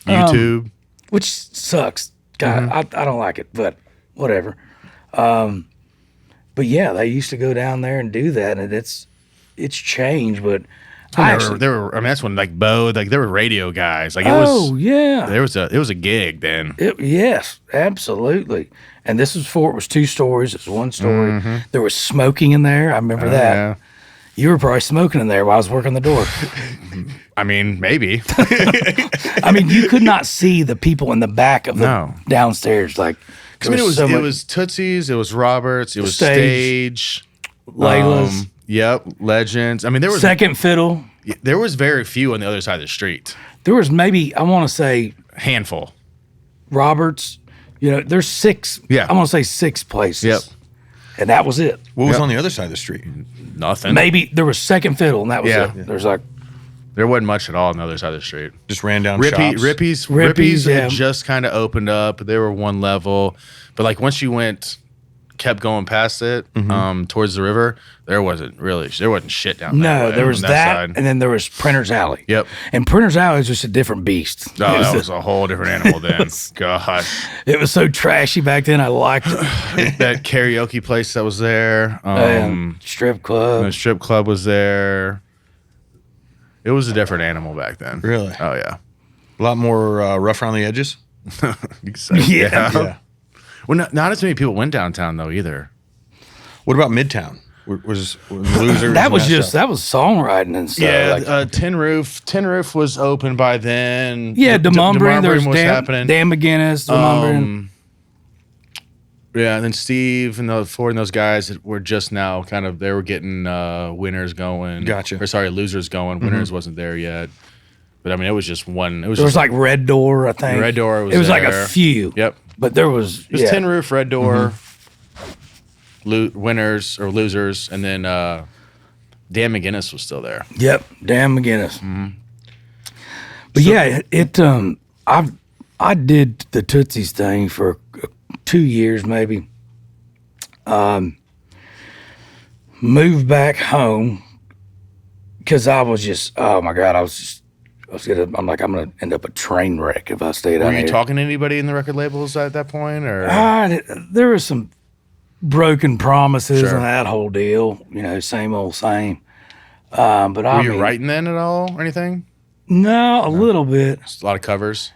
Speaker 2: YouTube.
Speaker 3: Which sucks. God, I don't like it, but whatever. But yeah, they used to go down there and do that, and it's changed. But I actually,
Speaker 2: There were. I mean, that's when like Bo, like there were radio guys. Like it
Speaker 3: oh
Speaker 2: was.
Speaker 3: yeah,
Speaker 2: It was a gig then.
Speaker 3: yes, absolutely. And this was before it was 2 stories. It's 1 story. There was smoking in there. I remember that.
Speaker 2: Yeah.
Speaker 3: You were probably smoking in there while I was working the door.
Speaker 2: I mean, maybe.
Speaker 3: I mean, you could not see the people in the back of the
Speaker 2: No.
Speaker 3: downstairs. Like,
Speaker 2: I mean,
Speaker 3: so
Speaker 2: it
Speaker 3: much-
Speaker 2: was Tootsie's, it was Roberts, it was
Speaker 3: Stage.
Speaker 2: Stage,
Speaker 3: Layla's,
Speaker 2: yep, Legends. I mean,
Speaker 3: Second Fiddle.
Speaker 2: there was very few on the other side of the street.
Speaker 3: There was maybe, I want to say,
Speaker 2: Handful.
Speaker 3: Roberts. You know, there's 6.
Speaker 2: Yeah.
Speaker 3: I want to say 6 places.
Speaker 2: Yep.
Speaker 3: and that was it.
Speaker 4: What was on the other side of the street?
Speaker 2: Nothing.
Speaker 3: Maybe there was second fiddle, and that was
Speaker 2: Yeah.
Speaker 3: it. There's like
Speaker 2: There wasn't much at all on the other side of the street.
Speaker 4: Just ran down shops.
Speaker 2: Rippy's
Speaker 3: yeah.
Speaker 2: had just kind of opened up. They were one level, but like once you kept going past it, towards the river, there wasn't shit down there.
Speaker 3: no, there was that,
Speaker 2: side.
Speaker 3: and then there was Printer's Alley.
Speaker 2: Yep.
Speaker 3: And Printer's Alley is just a different beast.
Speaker 2: Oh, that was a whole different animal then. God.
Speaker 3: It was so trashy back then. I liked it.
Speaker 2: That karaoke place that was there.
Speaker 3: Strip club.
Speaker 2: The strip club was there. It was a different animal back then.
Speaker 4: Really?
Speaker 2: Oh, yeah.
Speaker 4: A lot more rough around the edges.
Speaker 2: You could say,
Speaker 3: Yeah.
Speaker 2: Well, not as many people went downtown, though, either.
Speaker 4: What about Midtown? Was Losers?
Speaker 3: That was
Speaker 4: and stuff?
Speaker 3: that was songwriting and stuff.
Speaker 2: Yeah, Tin Roof. Tin Roof was open by then.
Speaker 3: Yeah, Demumbrian. There was
Speaker 2: was
Speaker 3: Dan
Speaker 2: happening.
Speaker 3: Dan McGinnis, Demumbrian.
Speaker 2: Yeah, and then Steve and the Ford and those guys were just now they were getting winners going.
Speaker 4: Gotcha.
Speaker 2: Or sorry, losers going. Winners wasn't there yet. But I mean, it was just one.
Speaker 3: There was like Red Door, I think.
Speaker 2: Red Door was
Speaker 3: It was
Speaker 2: there.
Speaker 3: like a few.
Speaker 2: Yep.
Speaker 3: But there was
Speaker 2: It was Tin Roof, Red Door, winners or losers, and then Dan McGinnis was still there.
Speaker 3: Yep, Dan McGinnis. But yeah, I did the Tootsies thing for 2 years maybe. Moved back home because I was just, oh my God, I'm gonna end up a train wreck if I stayed out
Speaker 2: Were
Speaker 3: here.
Speaker 2: you talking to anybody in the record labels at that point, or
Speaker 3: There was some broken promises
Speaker 2: Sure.
Speaker 3: and that whole deal, same old same. But
Speaker 2: were you writing then at all or anything?
Speaker 3: No, a little bit.
Speaker 2: Just a lot of covers.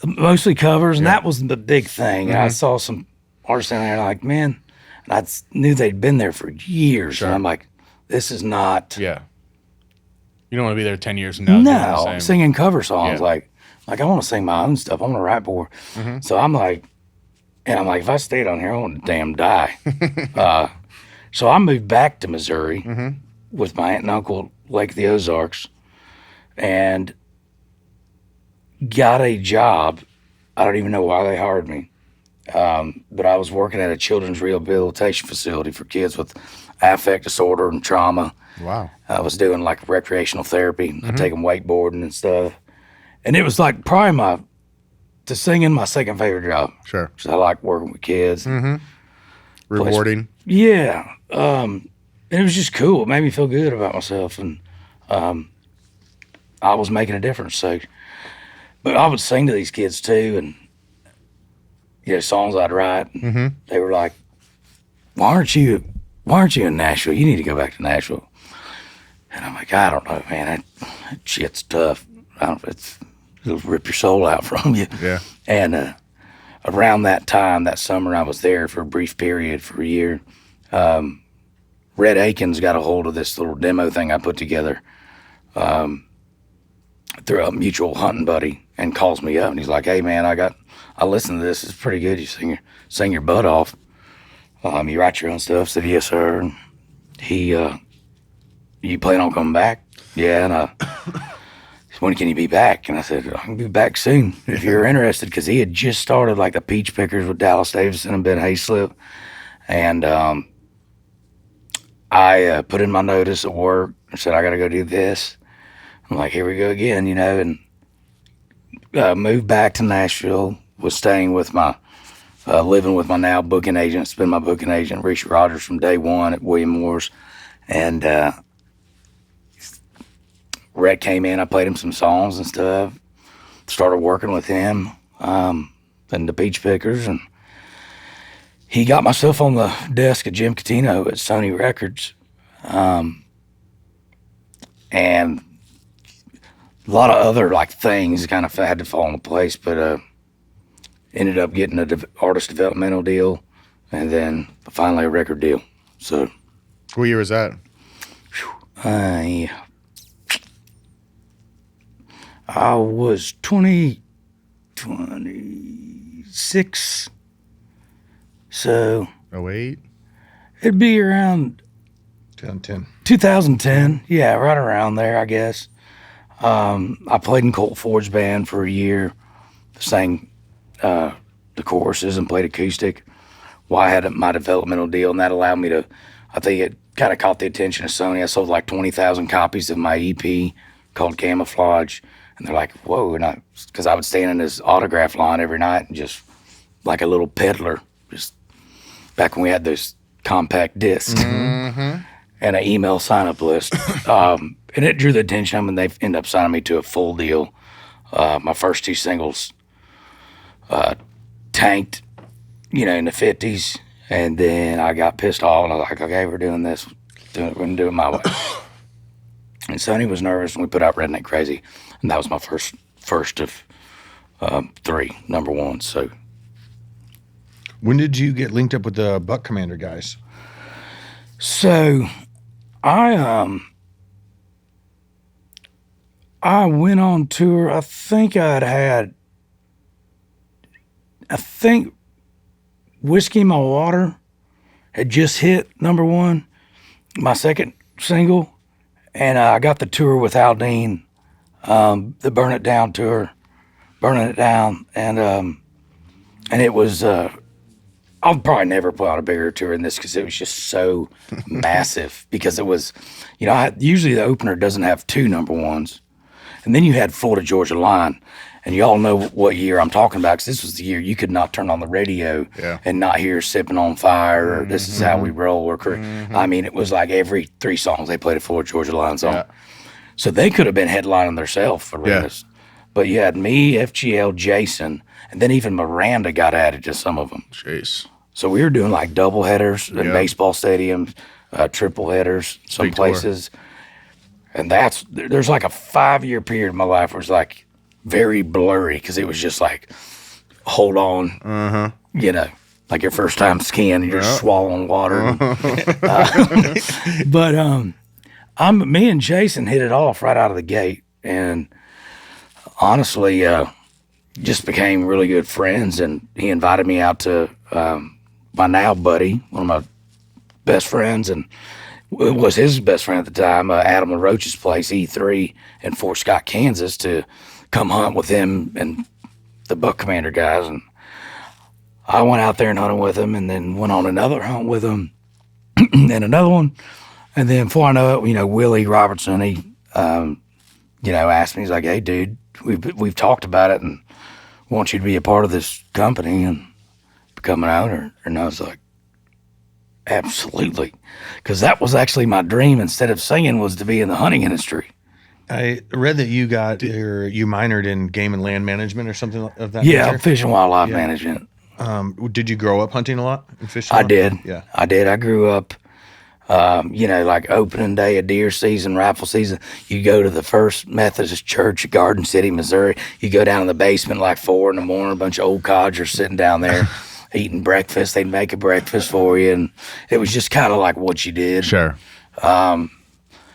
Speaker 3: Mostly covers, and that was the big thing. I saw some artists down there like, man, and I knew they'd been there for years, and I'm like, this is not.
Speaker 2: Yeah. You don't want to be there 10 years from now. doing the
Speaker 3: No,
Speaker 2: same.
Speaker 3: singing cover songs
Speaker 2: Yeah.
Speaker 3: like I want to sing my own stuff. I want to write more. So I'm like, if I stayed on here, I want to damn die. So I moved back to Missouri with my aunt and uncle, Lake of the Ozarks, and got a job. I don't even know why they hired me, but I was working at a children's rehabilitation facility for kids with affect disorder and trauma.
Speaker 2: Wow.
Speaker 3: I was doing like recreational therapy. I'd take them wakeboarding and stuff. And it was like probably singing my second favorite job.
Speaker 2: Sure.
Speaker 3: Because I like working with kids.
Speaker 2: Rewarding.
Speaker 3: Yeah. And it was just cool. It made me feel good about myself. And I was making a difference. So, but I would sing to these kids too. And, songs I'd write. They were like, why aren't you in Nashville? You need to go back to Nashville. And I'm like, I don't know, man. That shit's tough. It'll rip your soul out from you.
Speaker 2: Yeah.
Speaker 3: And around that time, that summer, I was there for a brief period for a year. Red Akins got a hold of this little demo thing I put together through a mutual hunting buddy, and calls me up and he's like, hey man, I listened to this. It's pretty good. You sing your butt off. You write your own stuff. I said, yes, sir. And he, you plan on coming back? Yeah. And when can you be back? And I said, I can be back soon if you're interested, because he had just started like the Peach Pickers with Dallas Davidson and Ben Hayslip. And I put in my notice at work and said, I got to go do this. I'm like, here we go again, and moved back to Nashville, was staying with living with my now booking agent. It's been my booking agent, Rishi Rogers, from day one at William Morris. And Rhett came in, I played him some songs and stuff, started working with him and the Peach Pickers, and he got myself on the desk of Jim Catino at Sony Records. And a lot of other things kind of had to fall into place, but ended up getting an artist developmental deal, and then finally a record deal. So,
Speaker 2: What year was that?
Speaker 3: I was 26, so
Speaker 2: 08?
Speaker 3: it'd be around
Speaker 4: 2010.
Speaker 3: 2010. Yeah, right around there, I guess. I played in Colt Ford's band for a year, sang the choruses and played acoustic. why I had my developmental deal, and that allowed me to, I think it kind of caught the attention of Sony. I sold like 20,000 copies of my EP called Camouflage, and they're like, whoa, and because I would stand in this autograph line every night and just like a little peddler, just back when we had those compact discs and an email sign-up list. And it drew the attention of them, and they ended up signing me to a full deal. My first 2 singles tanked, in the 50s, and then I got pissed off, and I was like, okay, we're doing this. We're going to do it my way. And Sony was nervous, and we put out Redneck Crazy, and that was my first of 3 number ones. So,
Speaker 4: When did you get linked up with the Buck Commander guys?
Speaker 3: So, I went on tour. I think Whiskey in My Water had just hit number 1, my second single, and I got the tour with Aldine, the Burn It Down tour, Burning It Down, and it was. I'll probably never put out a bigger tour than this because it was just so massive. Because it was, usually the opener doesn't have 2 number 1s. And then you had Florida Georgia Line. And you all know what year I'm talking about because this was the year you could not turn on the radio and not hear Sipping on Fire or This Is How We Roll. Or I mean, it was like every 3 songs they played a Florida Georgia Line song. Yeah. So they could have been headlining themselves for arenas. But you had me, FGL, Jason, and then even Miranda got added to some of them.
Speaker 2: Jeez.
Speaker 3: So we were doing like double headers in baseball stadiums, triple headers, some big places. Tour. And there's like a 5-year period in my life where it's like very blurry because it was just like, hold on, like your first time skiing and you're swallowing water. But me and Jason hit it off right out of the gate. And honestly, just became really good friends, and he invited me out to my now buddy, one of my best friends, and it was his best friend at the time, Adam LaRoche's place, E3 in Fort Scott, Kansas, to come hunt with him and the Buck Commander guys. And I went out there and hunted with him, and then went on another hunt with him, and another one. And then before I know it, Willie Robertson, he, asked me, he's like, hey, dude, we've talked about it and want you to be a part of this company and become an owner. And I was like, absolutely. Because that was actually my dream, instead of singing, was to be in the hunting industry.
Speaker 4: I read that you minored in game and land management or something of that
Speaker 3: nature. Fish and wildlife management.
Speaker 4: Did you grow up hunting a lot and fishing? I
Speaker 3: did.
Speaker 4: Yeah.
Speaker 3: I did. I grew up, like opening day of deer season, rifle season. You go to the First Methodist Church of Garden City, Missouri. You go down in the basement like 4 a.m, a bunch of old codgers sitting down there eating breakfast. They'd make a breakfast for you, and it was just kind of like what you did.
Speaker 2: Sure.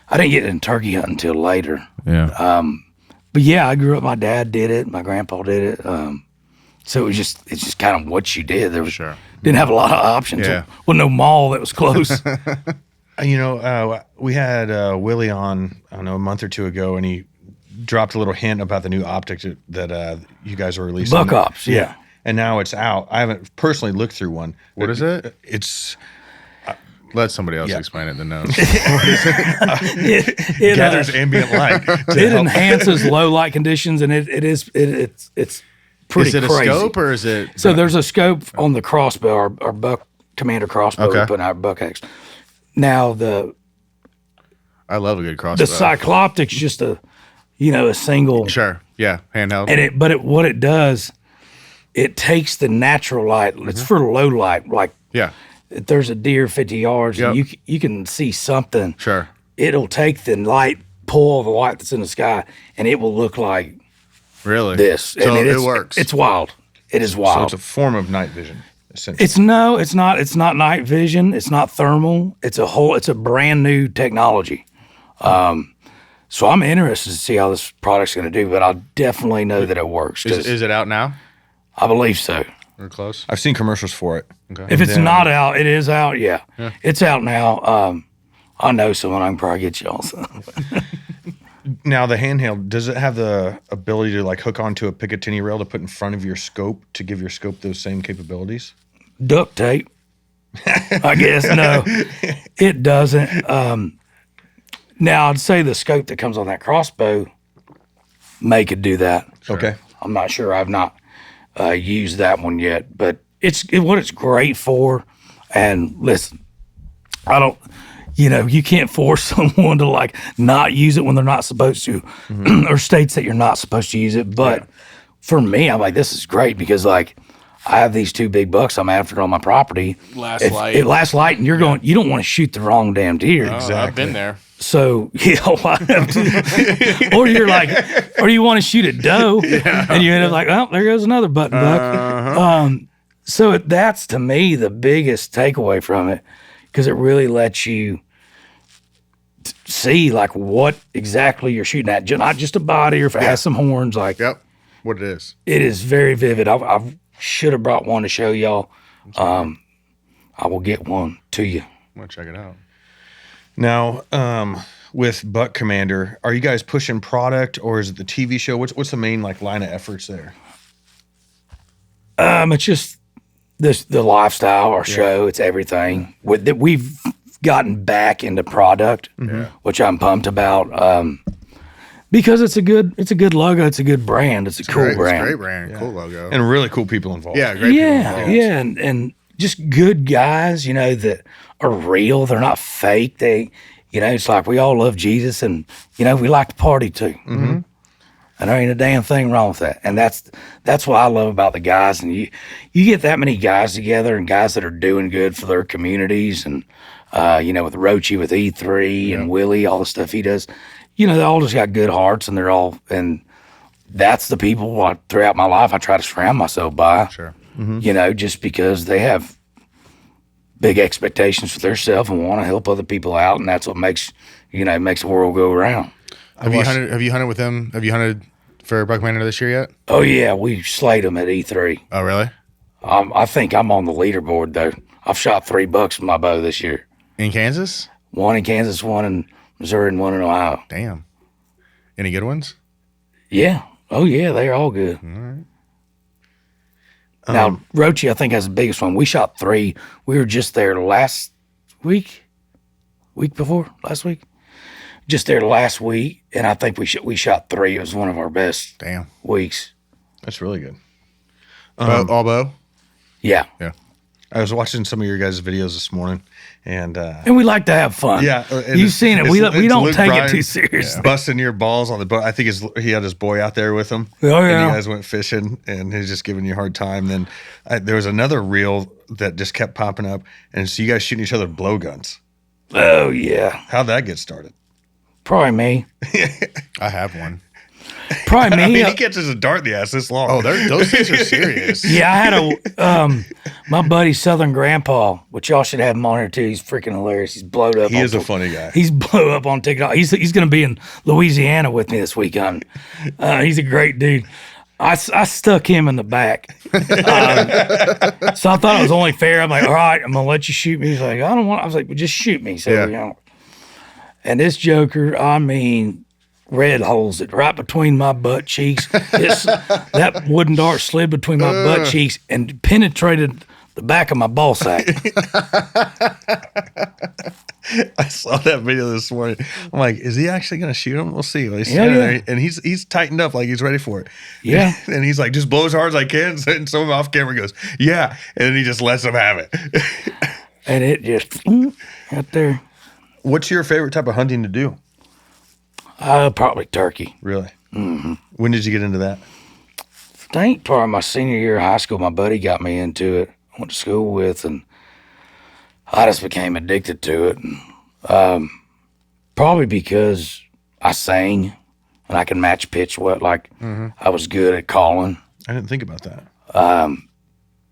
Speaker 3: I didn't get into turkey hunting until later.
Speaker 2: Yeah.
Speaker 3: But yeah, I grew up. My dad did it. My grandpa did it. So it's just kind of what you did. There was didn't have a lot of options.
Speaker 2: Yeah.
Speaker 3: Well, no mall that was close.
Speaker 4: We had Willie on, I don't know, a month or 2 ago, and he dropped a little hint about the new optic that you guys were releasing.
Speaker 3: Buck Ops, yeah.
Speaker 4: And now it's out. I haven't personally looked through one.
Speaker 2: What is it?
Speaker 4: It's...
Speaker 2: Let somebody else explain it. The notes.
Speaker 3: It
Speaker 4: gathers ambient light.
Speaker 3: It enhances low light conditions, and it's pretty crazy.
Speaker 2: Is it a scope or is it?
Speaker 3: So there's a scope on the crossbow, our Buck Commander crossbow we put in our Buck X. Now
Speaker 2: I love a good crossbow.
Speaker 3: The Cycloptic's just a single.
Speaker 2: Sure. Yeah. Handheld.
Speaker 3: And what it does, it takes the natural light. It's for low light. Like if there's a deer 50 yards, and you can see something.
Speaker 2: Sure.
Speaker 3: It'll take the light, pull the light that's in the sky, and it will look like this.
Speaker 2: So it works.
Speaker 3: It's wild. It is wild.
Speaker 4: So it's a form of night vision, essentially.
Speaker 3: It's not. It's not night vision. It's not thermal. It's a brand new technology. So I'm interested to see how this product's going to do, but I definitely know that it works.
Speaker 2: Is it out now?
Speaker 3: I believe so.
Speaker 2: We're close.
Speaker 4: I've seen commercials for it.
Speaker 3: Okay. If it's not out, it is out. Yeah. It's out now. I know someone. I can probably get you also.
Speaker 4: Now the handheld, does it have the ability to like hook onto a Picatinny rail to put in front of your scope to give your scope those same capabilities?
Speaker 3: Duct tape. I guess no, it doesn't. Now I'd say the scope that comes on that crossbow could do that.
Speaker 4: Okay.
Speaker 3: I'm not sure. I've not used that one yet, but what it's great for. And listen, I don't. You can't force someone to like not use it when they're not supposed to, or states that you're not supposed to use it. But for me, I'm like, this is great because like I have these 2 big bucks I'm after on my property.
Speaker 2: Last light.
Speaker 3: It last light, and you're going. You don't want to shoot the wrong damn deer.
Speaker 2: Oh, I've been there.
Speaker 3: So or you're like, or you want to shoot a doe, and you end up like, oh, there goes another button buck. So that's to me the biggest takeaway from it because it really lets you see like what exactly you're shooting at, not just a body or if it has some horns. Like,
Speaker 2: Yep. What it is.
Speaker 3: it is very vivid. I should have brought one to show y'all. I will get one to you.
Speaker 2: I'm gonna check it out.
Speaker 4: Now, with Buck Commander, are you guys pushing product or is it the TV show? What's the main like line of efforts there?
Speaker 3: It's just the lifestyle, our show. It's everything. We've gotten back into product, which I'm pumped about. Because it's a good logo. It's a good brand. It's a cool brand.
Speaker 2: It's a great brand. Cool logo.
Speaker 4: And really cool people involved.
Speaker 2: Yeah, great people involved.
Speaker 3: Yeah, and just good guys, that are real. They're not fake. It's like we all love Jesus, and we like to party too. Mm-hmm. And there ain't a damn thing wrong with that. And that's what I love about the guys. And you get that many guys together and guys that are doing good for their communities, and with Roachy, with E3 and Willie, all the stuff he does. They all just got good hearts, and that's the people throughout my life I try to surround myself by.
Speaker 2: Sure.
Speaker 3: Just because they have big expectations for themselves and want to help other people out, and that's what makes the world go around.
Speaker 2: Have you hunted with them? Have you hunted for Buck Commander this year yet?
Speaker 3: Oh yeah, we slayed them at E3.
Speaker 2: Oh really?
Speaker 3: I think I'm on the leaderboard though. I've shot 3 bucks with my bow this year.
Speaker 2: In Kansas?
Speaker 3: 1 in Kansas, 1 in Missouri, and 1 in Ohio.
Speaker 2: Damn. Any good ones?
Speaker 3: Yeah. Oh yeah, they're all good.
Speaker 2: All right.
Speaker 3: Now, Roachy, I think, has the biggest one. We shot 3. We were just there last week, last week. Just there last week, and I think we shot 3. It was one of our best weeks.
Speaker 4: That's really good.
Speaker 2: All bow?
Speaker 3: Yeah.
Speaker 2: Yeah.
Speaker 4: I was watching some of your guys' videos this morning, and
Speaker 3: we like to have fun.
Speaker 4: Yeah,
Speaker 3: you've seen it. We don't
Speaker 4: Luke
Speaker 3: take
Speaker 4: Bryan,
Speaker 3: it too seriously.
Speaker 4: Busting your balls on the boat. I think he had his boy out there with him.
Speaker 3: Oh yeah.
Speaker 4: And you guys went fishing, and he's just giving you a hard time. Then there was another reel that just kept popping up, and so you guys shooting each other with blowguns.
Speaker 3: Oh yeah.
Speaker 4: How'd that get started?
Speaker 3: Probably me.
Speaker 2: I have one.
Speaker 3: Probably me.
Speaker 4: I mean, he catches a dart in the ass this long.
Speaker 2: Oh, those things are serious.
Speaker 3: Yeah, I had my buddy Southern Grandpa, which y'all should have him on here too. He's freaking hilarious. He's blowed up.
Speaker 4: He is a funny guy.
Speaker 3: He's blew up on TikTok. He's going to be in Louisiana with me this weekend. He's a great dude. I stuck him in the back. So I thought it was only fair. I'm like, all right, I'm going to let you shoot me. He's like, I don't want. I was like, well, just shoot me. So, And this joker, I mean, red holes it right between my butt cheeks. That wooden dart slid between my butt cheeks and penetrated the back of my ball sack.
Speaker 4: I saw that video this morning. I'm like, is he actually going to shoot him? We'll see. He's
Speaker 3: Yeah.
Speaker 4: And he's tightened up like he's ready for it.
Speaker 3: Yeah.
Speaker 4: And he's like, just blow as hard as I can. And someone off camera goes, yeah. And then he just lets him have it.
Speaker 3: And it just right there.
Speaker 4: What's your favorite type of hunting to do?
Speaker 3: Probably turkey.
Speaker 4: Really? Mm-hmm. When did you get into that?
Speaker 3: I think probably my senior year of high school, my buddy got me into it. I went to school with, and I just became addicted to it. And, probably because I sang and I can match pitch I was good at calling.
Speaker 4: I didn't think about that.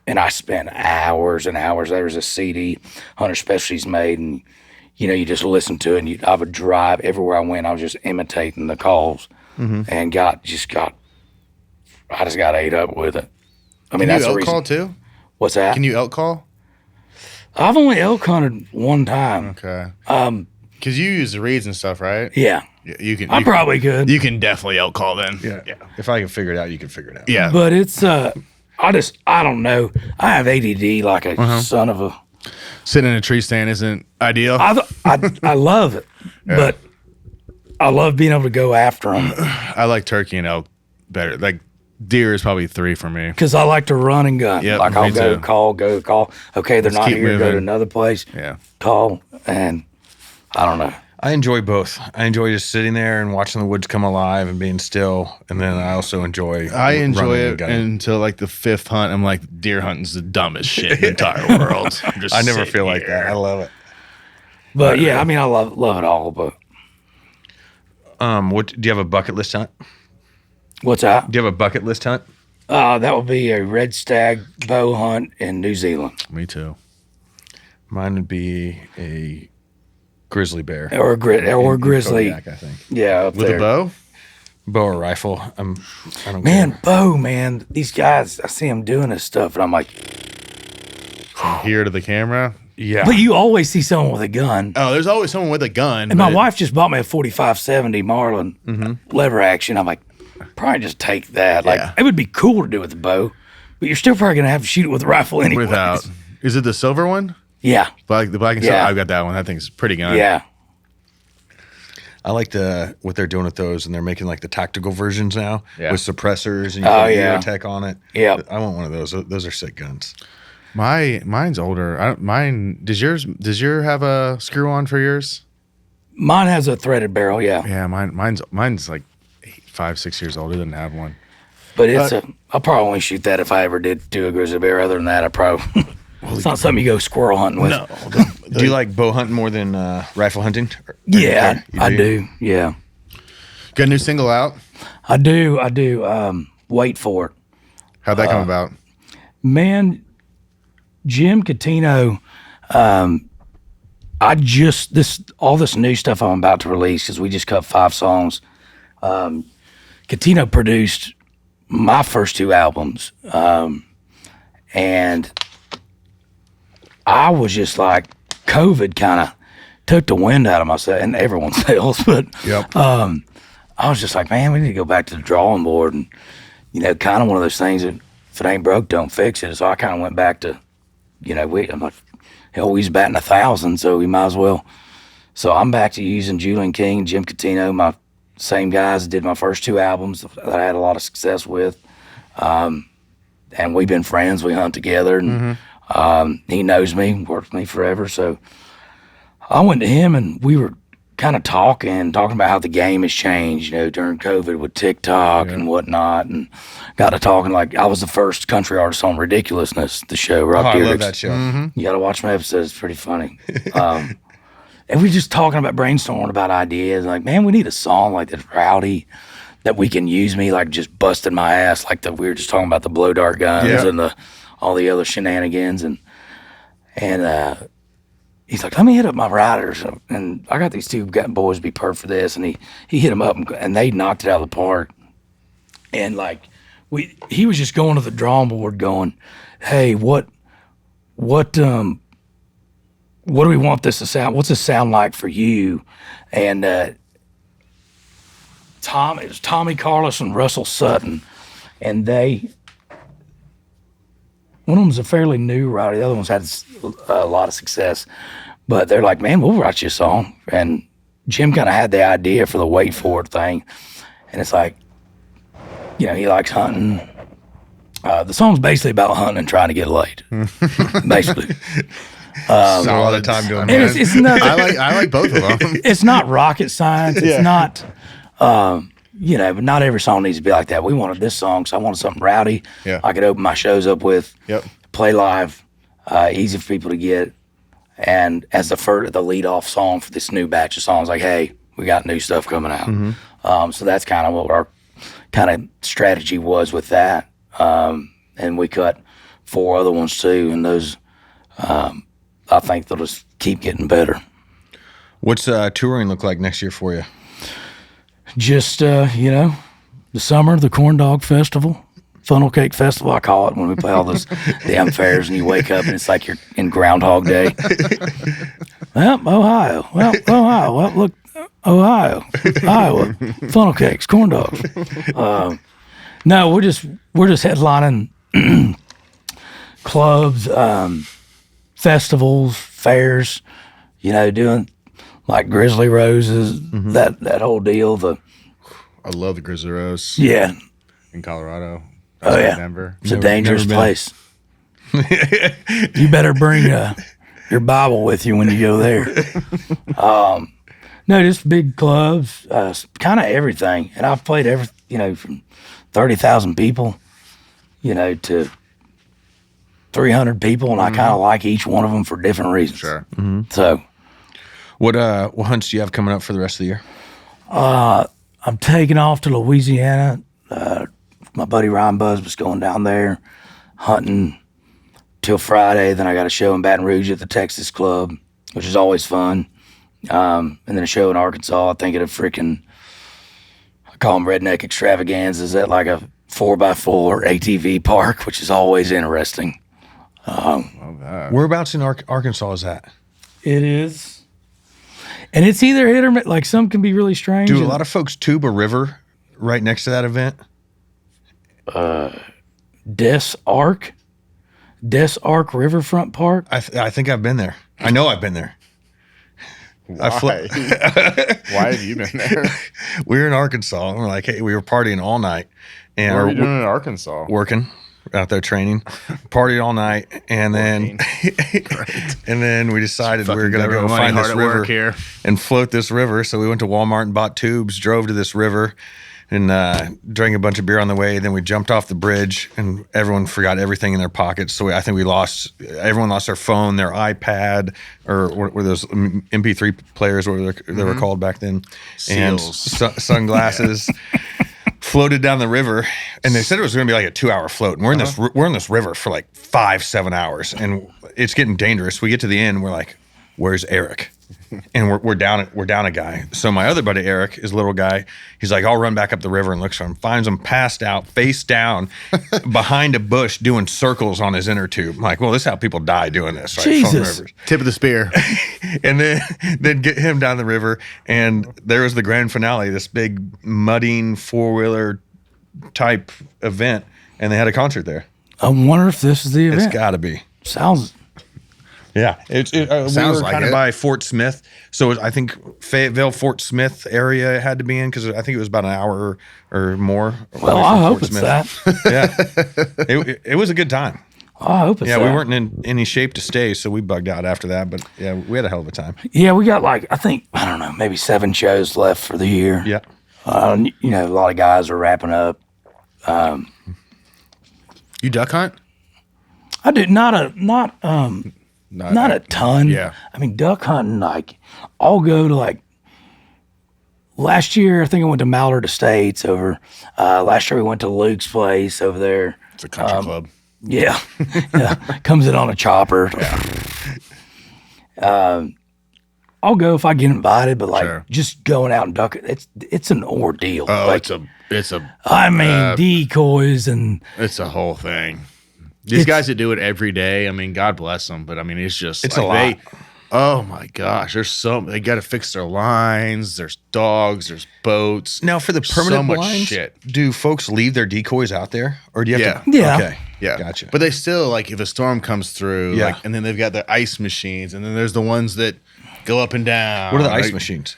Speaker 3: And I spent hours and hours. There was a CD Hunter Specialties made, and you just listen to it. And I would drive everywhere I went. I was just imitating the calls, and I just got ate up with it. I mean,
Speaker 2: Can
Speaker 3: that's
Speaker 2: you
Speaker 3: the
Speaker 2: elk
Speaker 3: reason.
Speaker 2: call too?
Speaker 3: What's that?
Speaker 2: Can you elk call?
Speaker 3: I've only elk hunted one time.
Speaker 2: Okay. Because you use the reeds and stuff, right?
Speaker 3: Yeah,
Speaker 2: You can.
Speaker 3: I probably could.
Speaker 2: You can definitely elk call then.
Speaker 4: Yeah. If I can figure it out, you can figure it out.
Speaker 2: Yeah.
Speaker 3: But it's I don't know. I have ADD like a son of a
Speaker 2: Sitting in a tree stand isn't ideal.
Speaker 3: I love it, but I love being able to go after them.
Speaker 2: I like turkey and elk better. Like deer is probably 3 for me.
Speaker 3: Because I like to run and gun.
Speaker 2: Yep,
Speaker 3: like I'll
Speaker 2: me
Speaker 3: go
Speaker 2: too.
Speaker 3: call. Okay, they're
Speaker 2: Let's
Speaker 3: not
Speaker 2: keep
Speaker 3: here. Go to
Speaker 2: moving.
Speaker 3: another place.
Speaker 2: Yeah.
Speaker 3: Call, and I don't know.
Speaker 4: I enjoy both. I enjoy just sitting there and watching the woods come alive and being still. And then I also enjoy
Speaker 2: enjoy
Speaker 4: running and
Speaker 2: it
Speaker 4: gunning.
Speaker 2: until like the 5th hunt. I'm like, deer hunting's the dumbest shit in the entire world. I'm just
Speaker 4: I never
Speaker 2: sitting
Speaker 4: feel like
Speaker 2: here.
Speaker 4: that. I love it.
Speaker 3: But yeah, I mean, I love it all. But
Speaker 4: What do you have a bucket list hunt?
Speaker 3: what's that?
Speaker 4: Do you have a bucket list hunt?
Speaker 3: That would be a red stag bow hunt in New Zealand,
Speaker 2: Me too.
Speaker 4: Mine would be a grizzly bear.
Speaker 3: or
Speaker 4: In
Speaker 3: grizzly.
Speaker 4: Kodiak, I think.
Speaker 3: Yeah, up
Speaker 2: With
Speaker 3: there.
Speaker 2: a bow?
Speaker 4: Bow or rifle. I don't
Speaker 3: Man,
Speaker 4: care.
Speaker 3: bow, man. These guys, I see them doing this stuff, and I'm like,
Speaker 2: From here to the camera?
Speaker 4: Yeah.
Speaker 3: but you always see someone with a gun.
Speaker 2: Oh, there's always someone with a gun.
Speaker 3: And my
Speaker 2: but-
Speaker 3: wife just bought me a 45-70 Marlin lever action. I'm like, probably just take that. Like,
Speaker 2: Yeah.
Speaker 3: it would be cool to do with the bow, but you're still probably gonna have to shoot it with a rifle anyway.
Speaker 2: Without. Is it the silver one?
Speaker 3: Yeah,
Speaker 2: The black and
Speaker 3: Yeah.
Speaker 2: silver? I've got that one. That thing's pretty gun.
Speaker 3: yeah.
Speaker 4: I like what they're doing with those, and they're making like the tactical versions now
Speaker 2: Yeah.
Speaker 4: with suppressors and you
Speaker 3: Oh,
Speaker 4: can
Speaker 3: yeah.
Speaker 4: tech on it.
Speaker 3: Yep.
Speaker 4: I want one of those. Those are sick guns.
Speaker 2: Mine's older. Mine. Does yours have a screw on for yours?
Speaker 3: Mine has a threaded barrel, yeah.
Speaker 2: Yeah, mine's like 5, 6 years old. It doesn't have one.
Speaker 3: But I'll probably only shoot that if I ever did do a grizzly bear. Other than that, I probably it's not something you go squirrel hunting with.
Speaker 2: No.
Speaker 4: Do you like bow hunting more than rifle hunting?
Speaker 3: Yeah,
Speaker 4: You
Speaker 3: I do. Yeah,
Speaker 2: Got a new single out.
Speaker 3: I do. Wait for it,
Speaker 2: How'd that come about?
Speaker 3: man. Jim Catino. All this new stuff I'm about to release because we just cut 5 songs. Catino produced my first 2 albums, and I was just like, COVID kind of took the wind out of myself and everyone's sails, but
Speaker 2: Yep.
Speaker 3: I was just like, man, we need to go back to the drawing board, and kind of one of those things that if it ain't broke, don't fix it. So I kind of went back to, I'm like, hell, he's batting 1,000, so we might as well. So I'm back to using Julian King, Jim Catino, my same guys that did my first 2 albums that I had a lot of success with. And we've been friends. We hunt together, and he knows me, worked with me forever. So I went to him, and we were kind of talking about how the game has changed, during COVID with TikTok and whatnot, and got to talking like I was the first country artist on Ridiculousness, the show. Rob
Speaker 4: Oh, I
Speaker 3: Dyrdek's.
Speaker 4: love that show.
Speaker 3: You got to watch my episodes. It's pretty funny. And we just talking about brainstorming about ideas. Like, man, we need a song like that's rowdy that we can use me like just busting my ass like we were just talking about the blow dart guns
Speaker 4: Yeah.
Speaker 3: and all the other shenanigans. And he's like, let me hit up my riders. And I got these 2 boys be perfect for this. And he hit them up and they knocked it out of the park. And like, he was just going to the drawing board going, hey, what do we want this to sound? What's this sound like for you? And it was Tommy Carlos and Russell Sutton, and one of them's a fairly new writer. The other one's had a lot of success, but they're like, man, we'll write you a song. And Jim kind of had the idea for the wait for it thing, and it's like, he likes hunting. The song's basically about hunting and trying to get laid, basically.
Speaker 4: A lot of time doing
Speaker 3: And
Speaker 4: that.
Speaker 3: it's not.
Speaker 2: I like both of them.
Speaker 3: It's not rocket science. It's not, but not every song needs to be like that. We wanted this song, so I wanted something rowdy.
Speaker 2: Yeah.
Speaker 3: I could open my shows up with,
Speaker 2: Yep.
Speaker 3: play live, easy for people to get. And as the lead off song for this new batch of songs, like, hey, we got new stuff coming out. So that's kind of what our kind of strategy was with that. And we cut 4 other ones too, and those, I think they'll just keep getting better.
Speaker 4: What's touring look like next year for you?
Speaker 3: Just, the summer, the Corn Dog Festival, Funnel Cake Festival, I call it, when we play all those damn fairs and you wake up and it's like you're in Groundhog Day. Ohio. Well, look, Ohio, Iowa, funnel cakes, corn dogs. No, we're just headlining clubs, festivals, fairs, doing like Grizzly Roses, that whole deal.
Speaker 2: I love the Grizzly Rose.
Speaker 3: Yeah.
Speaker 2: In Colorado.
Speaker 3: Oh, yeah.
Speaker 2: Denver.
Speaker 3: It's a dangerous place. You better bring your Bible with you when you go there. No, just big clubs, kind of everything. And I've played from 30,000 people, to 300 people, and I kind of like each one of them for different reasons.
Speaker 2: Sure.
Speaker 3: So,
Speaker 4: What hunts do you have coming up for the rest of the year?
Speaker 3: I'm taking off to Louisiana. My buddy Ryan Buzz was going down there hunting till Friday. Then I got a show in Baton Rouge at the Texas Club, which is always fun. And then a show in Arkansas, I think at a I call them redneck extravaganzas at like a 4x4 ATV park, which is always interesting.
Speaker 2: Love that.
Speaker 4: Whereabouts in Arkansas is that?
Speaker 3: It is. And it's either hit or miss. Like some can be really strange.
Speaker 4: Do a lot of folks tube a river right next to that event?
Speaker 3: Des Arc Riverfront Park.
Speaker 4: I think I've been there. I know I've been there.
Speaker 2: Why? Why have you been there?
Speaker 4: We were in Arkansas. And we're like, hey, we were partying all night. And
Speaker 2: What are you doing in Arkansas?
Speaker 4: working out there training, partied all night, and then and then we decided we were going to go find this river
Speaker 2: here.
Speaker 4: and float this river. So we went to Walmart and bought tubes, drove to this river, and drank a bunch of beer on the way. Then we jumped off the bridge, and everyone forgot everything in their pockets. So I think everyone lost their phone, their iPad, or what were those MP3 players, what they were called back then,
Speaker 2: Seals.
Speaker 4: and sunglasses. Floated down the river, and they said it was going to be like a 2-hour float. And we're in this river for like 5-7 hours, and it's getting dangerous. We get to the end, we're like, "Where's Eric?" And we're down a guy. So my other buddy Eric is a little guy. He's like, "I'll run back up the river and look for him." Finds him passed out, face down, behind a bush, doing circles on his inner tube. I'm like, "Well, this is how people die doing this." Right?
Speaker 3: Jesus.
Speaker 2: Tip of the spear.
Speaker 4: And then get him down the river, and there was the grand finale, this big mudding 4-wheeler type event, and they had a concert there.
Speaker 3: I wonder if this is the event.
Speaker 4: It's got to be.
Speaker 3: Sounds.
Speaker 4: Yeah, we
Speaker 2: Sounds
Speaker 4: were
Speaker 2: like
Speaker 4: kind of
Speaker 2: it.
Speaker 4: by Fort Smith, so I think Fayetteville, Fort Smith area it had to be in because I think it was about an hour or more.
Speaker 3: Well,
Speaker 4: away
Speaker 3: I
Speaker 4: from
Speaker 3: hope
Speaker 4: Fort
Speaker 3: it's
Speaker 4: Smith.
Speaker 3: that.
Speaker 4: Yeah, it was a good time.
Speaker 3: I hope it's
Speaker 4: Yeah,
Speaker 3: that.
Speaker 4: we weren't in any shape to stay, so we bugged out after that. But yeah, we had a hell of a time.
Speaker 3: Yeah, we got I don't know, maybe 7 shows left for the year.
Speaker 4: Yeah,
Speaker 3: A lot of guys are wrapping up.
Speaker 2: You duck hunt?
Speaker 3: I do not a ton.
Speaker 2: Yeah.
Speaker 3: I mean, duck hunting, I'll go to last year, I think I went to Mallard Estates over, last year we went to Luke's place over there.
Speaker 2: It's a country club.
Speaker 3: Yeah. Yeah. Comes in on a chopper. I'll go if I get invited, but
Speaker 2: Sure.
Speaker 3: just going out and ducking, it's an ordeal.
Speaker 2: Oh, it's a
Speaker 3: Decoys and
Speaker 2: it's a whole thing. These guys that do it every day, I mean, God bless them, but I mean, it's just
Speaker 4: It's a lot.
Speaker 2: Oh my gosh, they got to fix their lines. There's dogs. There's boats.
Speaker 4: Now for the permanent
Speaker 2: so much
Speaker 4: blinds,
Speaker 2: shit.
Speaker 4: do folks leave their decoys out there, or do you have to?
Speaker 3: Yeah.
Speaker 4: Okay.
Speaker 2: Yeah,
Speaker 4: Gotcha.
Speaker 2: But they still if a storm comes through,
Speaker 4: Yeah.
Speaker 2: and then they've got their ice machines, and then there's the ones that go up and down.
Speaker 4: What are the ice machines?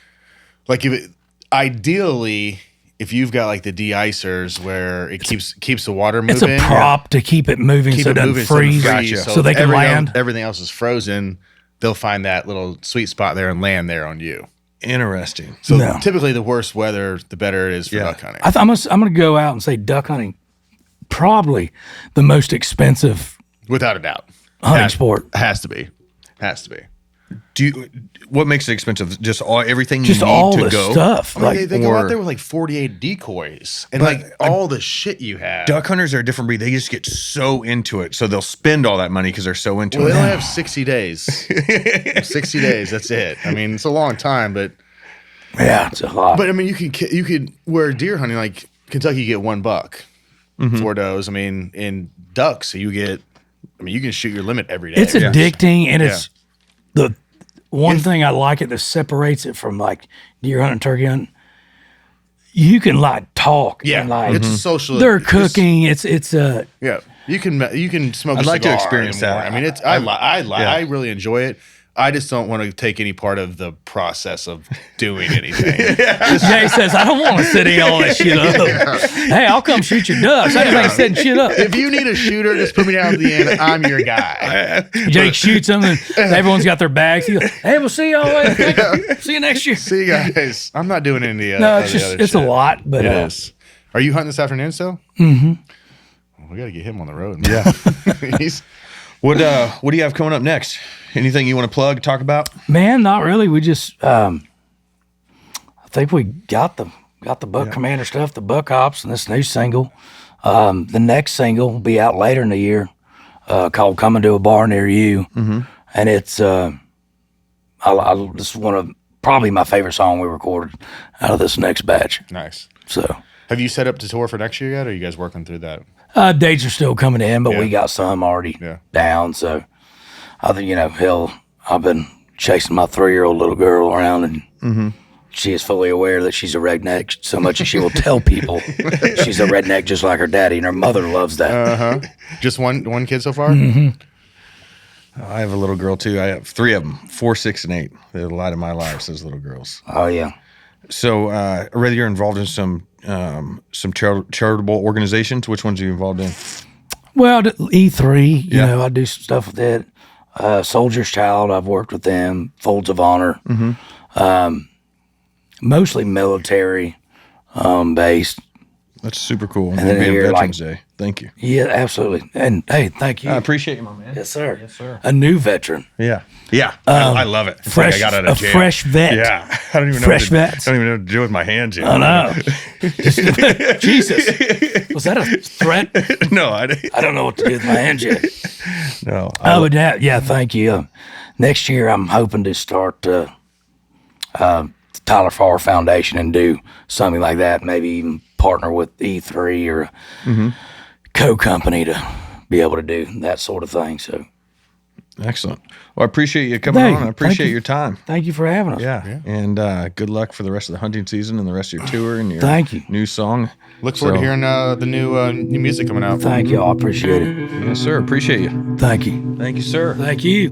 Speaker 2: Ideally, if you've got the de-icers where it keeps the water moving,
Speaker 3: it's a prop to keep it moving so it doesn't freeze.
Speaker 4: Gotcha.
Speaker 3: So they can land.
Speaker 2: Everything else is frozen. They'll find that little sweet spot there and land there on you.
Speaker 4: Interesting.
Speaker 2: So
Speaker 3: No.
Speaker 2: typically, the worse weather, the better it is for
Speaker 4: Yeah.
Speaker 2: duck hunting.
Speaker 3: I'm going to go out and say duck hunting, probably the most expensive
Speaker 2: Without a doubt.
Speaker 3: hunting sport.
Speaker 2: Has to be. Has to be.
Speaker 4: What makes it expensive? Just everything you
Speaker 3: Just
Speaker 4: need
Speaker 3: all
Speaker 4: to
Speaker 3: the
Speaker 4: go.
Speaker 3: stuff.
Speaker 2: I mean, they go
Speaker 4: or-
Speaker 2: out there with 48 decoys and
Speaker 4: But
Speaker 2: all the shit you have.
Speaker 4: Duck hunters are a different breed. They just get so into it, so they'll spend all that money because they're so into
Speaker 2: Well,
Speaker 4: it.
Speaker 2: they only have 60 days. 60 days. That's it. I mean, it's a long time, but
Speaker 3: Yeah, it's a lot.
Speaker 2: I mean, you could where deer hunting Kentucky, you get $1 for does. I mean, in ducks, you can shoot your limit every day.
Speaker 3: It's addicting, and it's the one thing I like it that separates it from deer hunting, turkey hunting. You can talk.
Speaker 2: Yeah,
Speaker 3: and,
Speaker 2: it's a social.
Speaker 3: They're cooking. It's
Speaker 2: Yeah, You can smoke.
Speaker 4: I'd
Speaker 2: a
Speaker 4: like to
Speaker 2: cigar
Speaker 4: experience
Speaker 2: in the
Speaker 4: that.
Speaker 2: morning. I mean, I really enjoy it. I just don't want to take any part of the process of doing anything.
Speaker 3: Jay says, I don't want to sit all that shit up. Hey, I'll come shoot your ducks. I just ain't setting shit up.
Speaker 2: If you need a shooter, just put me down at the end. I'm your guy.
Speaker 3: Jake shoots them, and everyone's got their bags. He goes, hey, we'll see y'all later. See you next year.
Speaker 2: See you guys. I'm not doing any of
Speaker 3: No,
Speaker 2: the
Speaker 3: it's just,
Speaker 2: other
Speaker 3: it's
Speaker 2: shit.
Speaker 3: a lot, but
Speaker 2: It is. Are you hunting this afternoon still?
Speaker 3: Mm-hmm.
Speaker 2: Well, we got to get him on the road. Man. Yeah.
Speaker 4: What do you have coming up next? Anything you want to plug, talk about?
Speaker 3: Man, not really. We just, I think we got the Buck Commander stuff, the Buck Ops, and this new single. The next single will be out later in the year, called "Coming to a Bar Near You," and it's this is one of probably my favorite song we recorded out of this next batch.
Speaker 2: Nice.
Speaker 3: So,
Speaker 2: Have you set up to tour for next year yet? Or are you guys working through that?
Speaker 3: dates are still coming in, but
Speaker 2: Yeah.
Speaker 3: we got some already
Speaker 2: Yeah.
Speaker 3: down. So, I think I've been chasing my 3-year-old little girl around, and she is fully aware that she's a redneck so much that she will tell people she's a redneck just like her daddy, and her mother loves that.
Speaker 2: Just one kid so far?
Speaker 4: I have a little girl too. I have 3 of them, 4, 6, and 8. They're the light of my life, those little girls.
Speaker 3: Oh yeah.
Speaker 4: So, whether you're involved in some charitable organizations, which ones are you involved in?
Speaker 3: Well, E3, you
Speaker 4: Yeah.
Speaker 3: know, I do some stuff with it. Soldier's Child, I've worked with them. Folds of Honor, mostly military based.
Speaker 4: That's super cool.
Speaker 3: And
Speaker 4: And
Speaker 3: then
Speaker 4: being
Speaker 3: here,
Speaker 4: Veterans Day. Thank you.
Speaker 3: Yeah, absolutely. And hey, thank you.
Speaker 4: I appreciate you, my man.
Speaker 3: Yes, sir. Yes, sir. A new veteron.
Speaker 4: Yeah. Yeah. I love it. It's
Speaker 3: fresh-
Speaker 4: like I got out of
Speaker 3: a
Speaker 4: jail.
Speaker 3: fresh vet.
Speaker 4: Yeah. I don't even know.
Speaker 3: Fresh vets.
Speaker 4: I don't even know what to do with my hands yet.
Speaker 3: I know. Jesus. Was that a threat?
Speaker 4: No, I didn't.
Speaker 3: I don't know what to do with my hands yet.
Speaker 4: No.
Speaker 3: Oh, but yeah, thank you. Next year, I'm hoping to start the Tyler Farr Foundation and do something like that. Maybe even partner with E3 or a co-company to be able to do that sort of thing. So,
Speaker 4: Excellent. Well, I appreciate you coming
Speaker 3: Hey,
Speaker 4: on. I appreciate
Speaker 3: thank you.
Speaker 4: your time.
Speaker 3: thank you for having us.
Speaker 4: Yeah. And good luck for the rest of the hunting season and the rest of your tour and your
Speaker 3: Thank you.
Speaker 4: new song.
Speaker 2: Look forward to hearing the new music coming out.
Speaker 3: Thank you. I appreciate it.
Speaker 4: Yes, sir. Appreciate you.
Speaker 3: Thank you.
Speaker 4: Thank you, sir.
Speaker 3: Thank you.